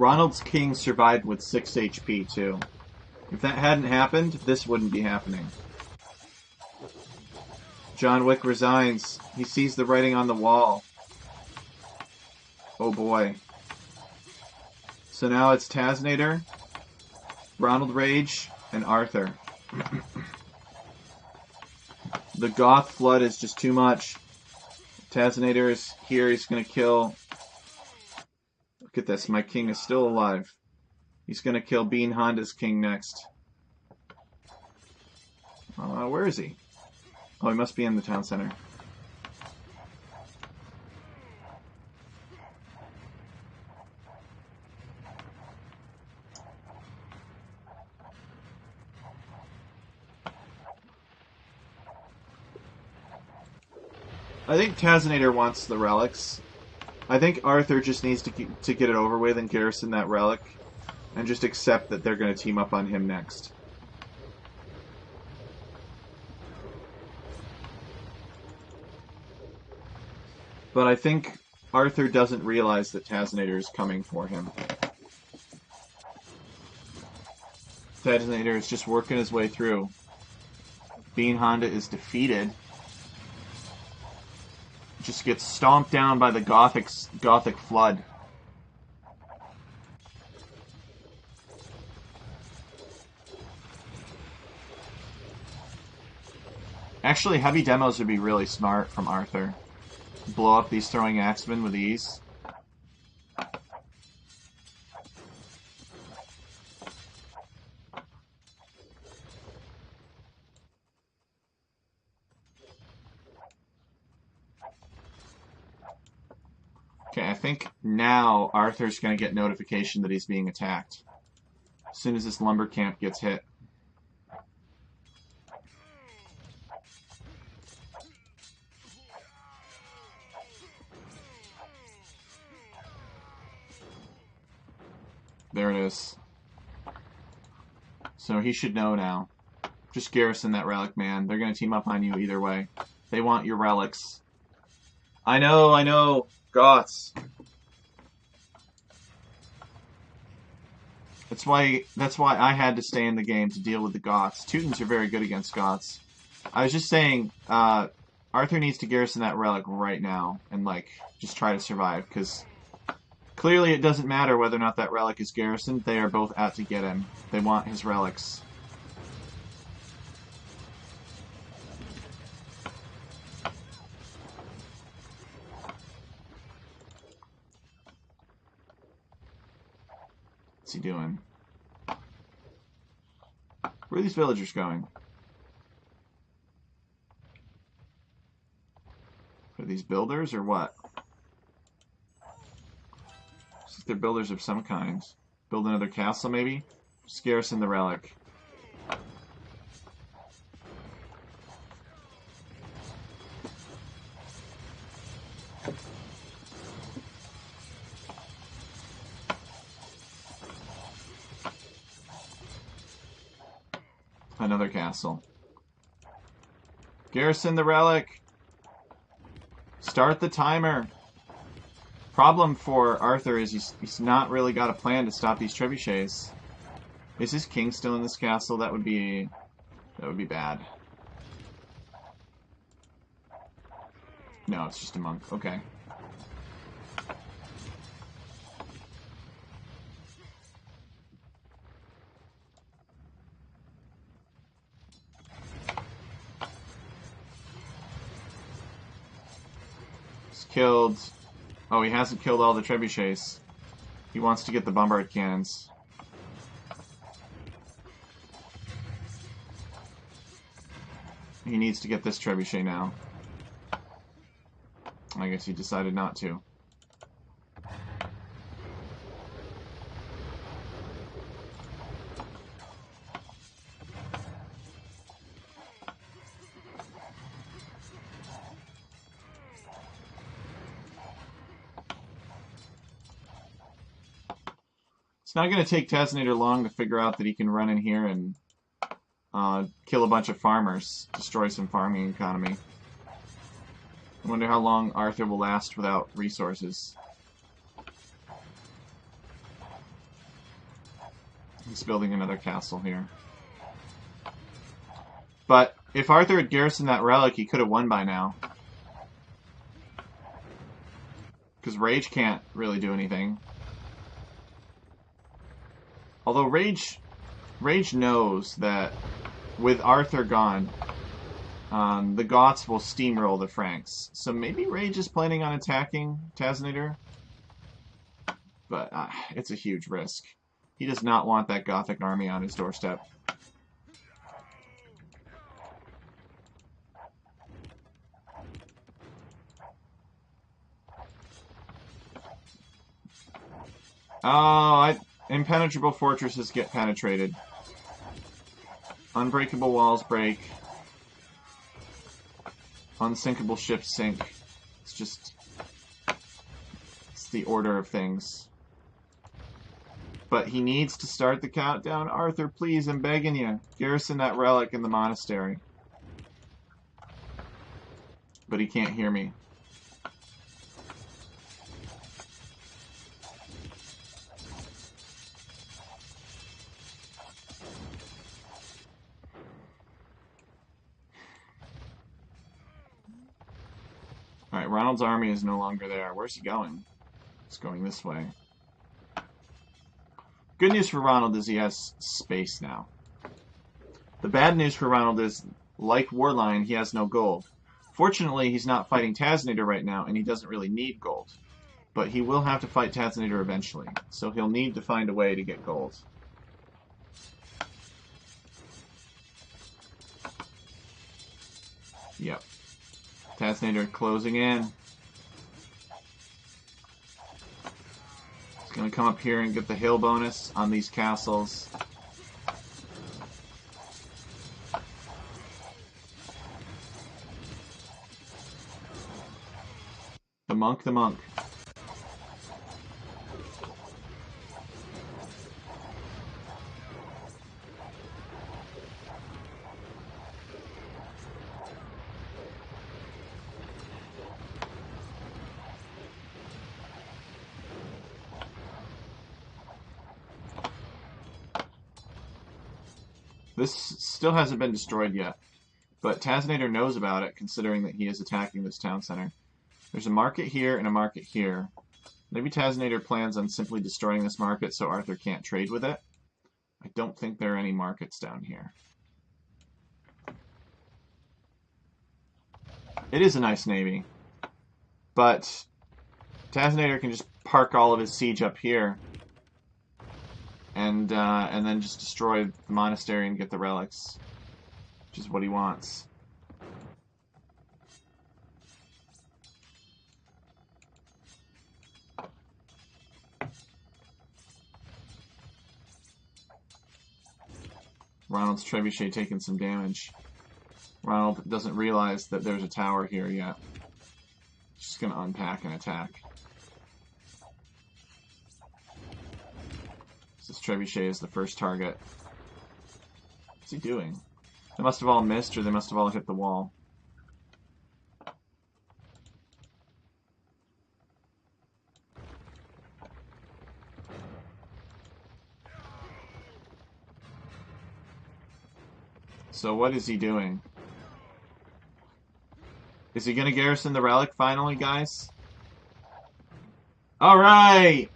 Ronald's king survived with 6 HP, too. If that hadn't happened, this wouldn't be happening. John Wick resigns. He sees the writing on the wall. Oh boy. So now it's Tazinator, Ronald Rage, and Arthur. The Goth Flood is just too much. Tazinator is here. He's going to kill... Look at this. My king is still alive. He's going to kill Bean Honda's king next. Where is he? Oh, he must be in the town center. I think Tazinator wants the relics. I think Arthur just needs to get it over with and garrison that relic, and just accept that they're going to team up on him next. But I think Arthur doesn't realize that Tazinator is coming for him. Tazinator is just working his way through. Bean Honda is defeated. Just gets stomped down by the Gothic Flood. Actually, heavy demos would be really smart from Arthur. Blow up these throwing axemen with ease. Okay, I think now Arthur's going to get notification that he's being attacked. As soon as this lumber camp gets hit. There it is. So he should know now. Just garrison that relic, man. They're going to team up on you either way. They want your relics. I know. Goths. That's why I had to stay in the game to deal with the Goths. Teutons are very good against Goths. I was just saying, Arthur needs to garrison that relic right now and, like, just try to survive, because clearly it doesn't matter whether or not that relic is garrisoned. They are both out to get him. They want his relics. What's he doing? Where are these villagers going? Are these builders or what? They're builders of some kind. Build another castle, maybe? Just garrison the relic. Another castle. Garrison the relic. Start the timer. Problem for Arthur is he's not really got a plan to stop these trebuchets. Is his king still in this castle? That would be bad. No, it's just a monk. Okay. He's killed. Oh, he hasn't killed all the trebuchets. He wants to get the bombard cannons. He needs to get this trebuchet now. I guess he decided not to. It's not going to take Tazinator long to figure out that he can run in here and kill a bunch of farmers, destroy some farming economy. I wonder how long Arthur will last without resources. He's building another castle here. But if Arthur had garrisoned that relic, he could have won by now. Because Rage can't really do anything. Although Rage knows that with Arthur gone, the Goths will steamroll the Franks. So maybe Rage is planning on attacking Tazinator. But it's a huge risk. He does not want that Gothic army on his doorstep. Oh, impenetrable fortresses get penetrated. Unbreakable walls break. Unsinkable ships sink. It's the order of things. But he needs to start the countdown. Arthur, please, I'm begging you. Garrison that relic in the monastery. But he can't hear me. Alright, Ronald's army is no longer there. Where's he going? It's going this way. Good news for Ronald is he has space now. The bad news for Ronald is, like Warline, he has no gold. Fortunately, he's not fighting Tazinator right now, and he doesn't really need gold. But he will have to fight Tazinator eventually, so he'll need to find a way to get gold. Yep. Tazinator closing in. He's going to come up here and get the hill bonus on these castles. The monk, the monk. This still hasn't been destroyed yet, but Tazinator knows about it, considering that he is attacking this town center. There's a market here and a market here. Maybe Tazinator plans on simply destroying this market so Arthur can't trade with it. I don't think there are any markets down here. It is a nice navy, but Tazinator can just park all of his siege up here. And then just destroy the monastery and get the relics, which is what he wants. Ronald's trebuchet taking some damage. Ronald doesn't realize that there's a tower here yet. He's just going to unpack and attack. This trebuchet is the first target. What's he doing? They must have all missed, or they must have all hit the wall. So what is he doing? Is he going to garrison the relic finally, guys? Alright!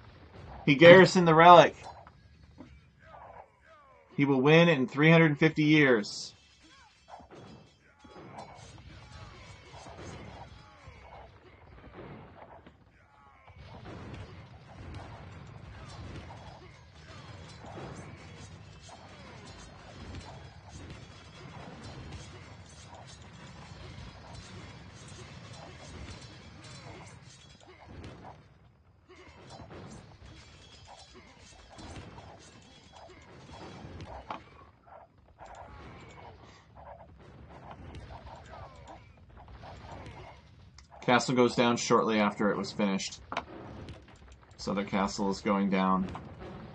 He garrisoned the relic. He will win in 350 years. Castle goes down shortly after it was finished. So their castle is going down.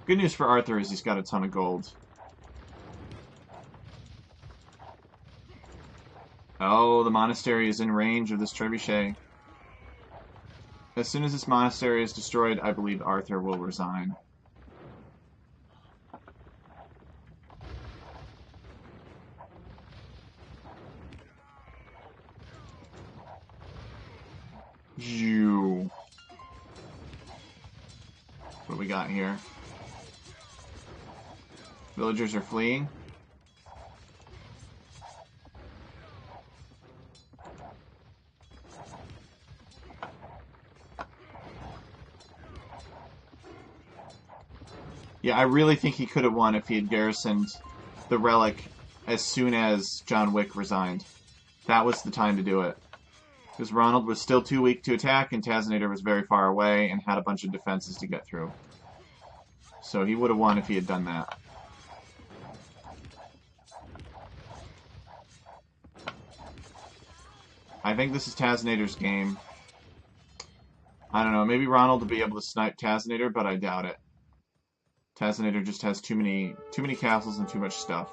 Good news for Arthur is he's got a ton of gold. Oh, the monastery is in range of this trebuchet. As soon as this monastery is destroyed, I believe Arthur will resign. You. What do we got here? Villagers are fleeing. Yeah, I really think he could have won if he had garrisoned the relic as soon as John Wick resigned. That was the time to do it. Because Ronald was still too weak to attack, and Tazinator was very far away and had a bunch of defenses to get through. So he would have won if he had done that. I think this is Tazinator's game. I don't know, maybe Ronald will be able to snipe Tazinator, but I doubt it. Tazinator just has too many castles and too much stuff.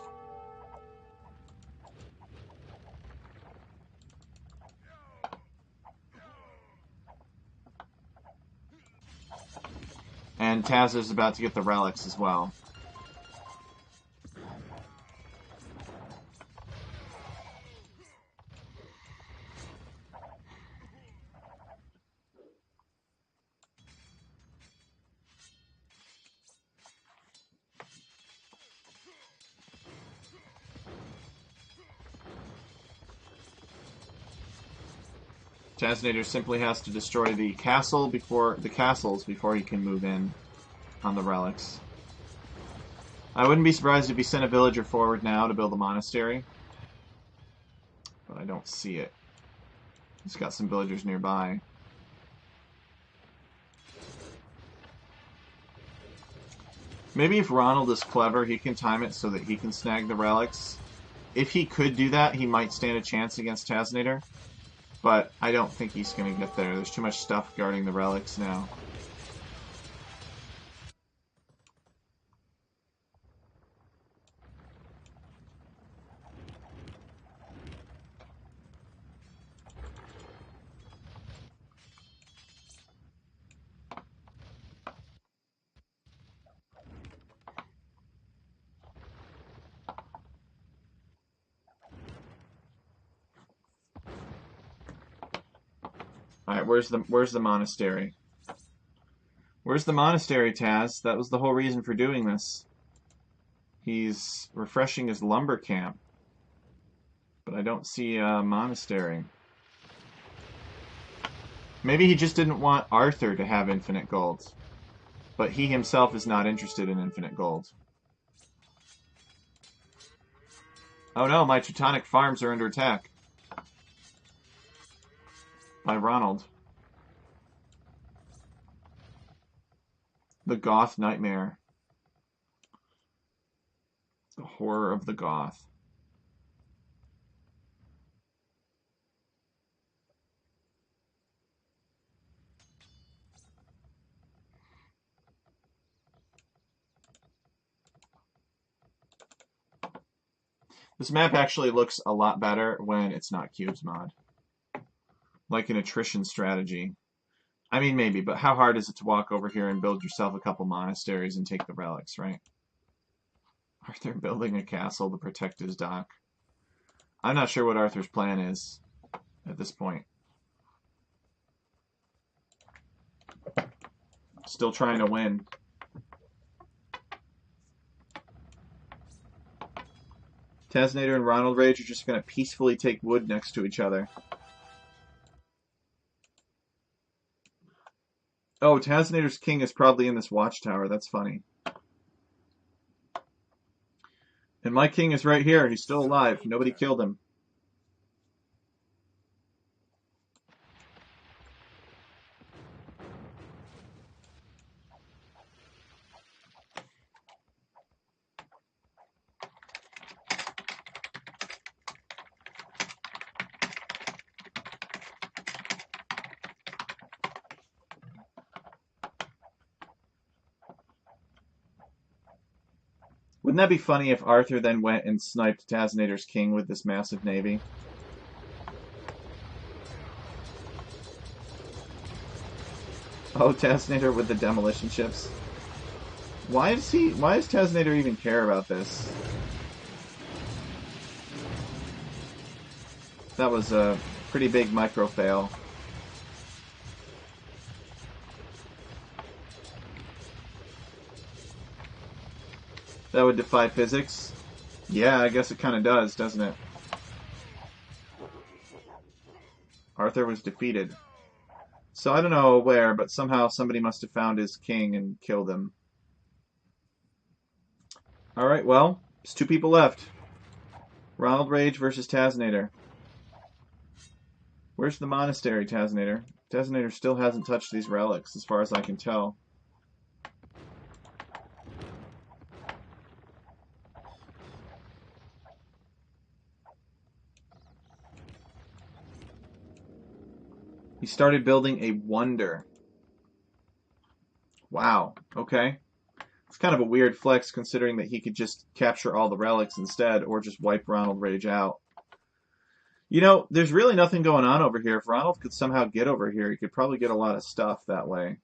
And Taz is about to get the relics as well. Tazinator simply has to destroy the castles before he can move in on the relics. I wouldn't be surprised if he sent a villager forward now to build a monastery, but I don't see it. He's got some villagers nearby. Maybe if Ronald is clever, he can time it so that he can snag the relics. If he could do that, he might stand a chance against Tazinator. But I don't think he's going to get there. There's too much stuff guarding the relics now. Alright, where's the monastery? Where's the monastery, Taz? That was the whole reason for doing this. He's refreshing his lumber camp. But I don't see a monastery. Maybe he just didn't want Arthur to have infinite gold. But he himself is not interested in infinite gold. Oh no, my Teutonic farms are under attack. By Ronald. The Goth Nightmare. The horror of the Goth. This map actually looks a lot better when it's not cubes mod. Like an attrition strategy. I mean, maybe, but how hard is it to walk over here and build yourself a couple monasteries and take the relics, right? Arthur building a castle to protect his dock. I'm not sure what Arthur's plan is at this point. Still trying to win. Tazinator and Ronald Rage are just going to peacefully take wood next to each other. Oh, Tazinator's king is probably in this watchtower. That's funny. And my king is right here. He's still alive. Nobody killed him. Wouldn't that be funny if Arthur then went and sniped Tazinator's king with this massive navy? Oh, Tazinator with the demolition ships. Why does Tazinator even care about this? That was a pretty big micro fail. That would defy physics. Yeah, I guess it kind of does, doesn't it? Arthur was defeated. So I don't know where, but somehow somebody must have found his king and killed him. Alright, well, there's 2 people left. Ronald Rage versus Tazinator. Where's the monastery, Tazinator? Tazinator still hasn't touched these relics, as far as I can tell. He started building a wonder. Wow, okay. It's kind of a weird flex considering that he could just capture all the relics instead, or just wipe Ronald Rage out. You know, there's really nothing going on over here. If Ronald could somehow get over here, he could probably get a lot of stuff that way.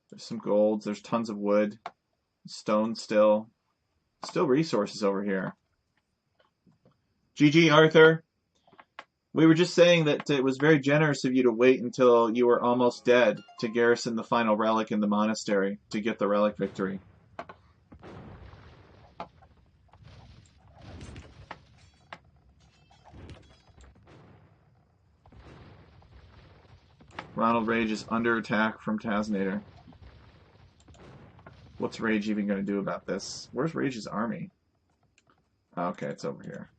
There's some golds, there's tons of wood, stone still. Still resources over here. GG, Arthur. We were just saying that it was very generous of you to wait until you were almost dead to garrison the final relic in the monastery to get the relic victory. Ronald Rage is under attack from Tazinator. What's Rage even going to do about this? Where's Rage's army? Oh, okay, it's over here.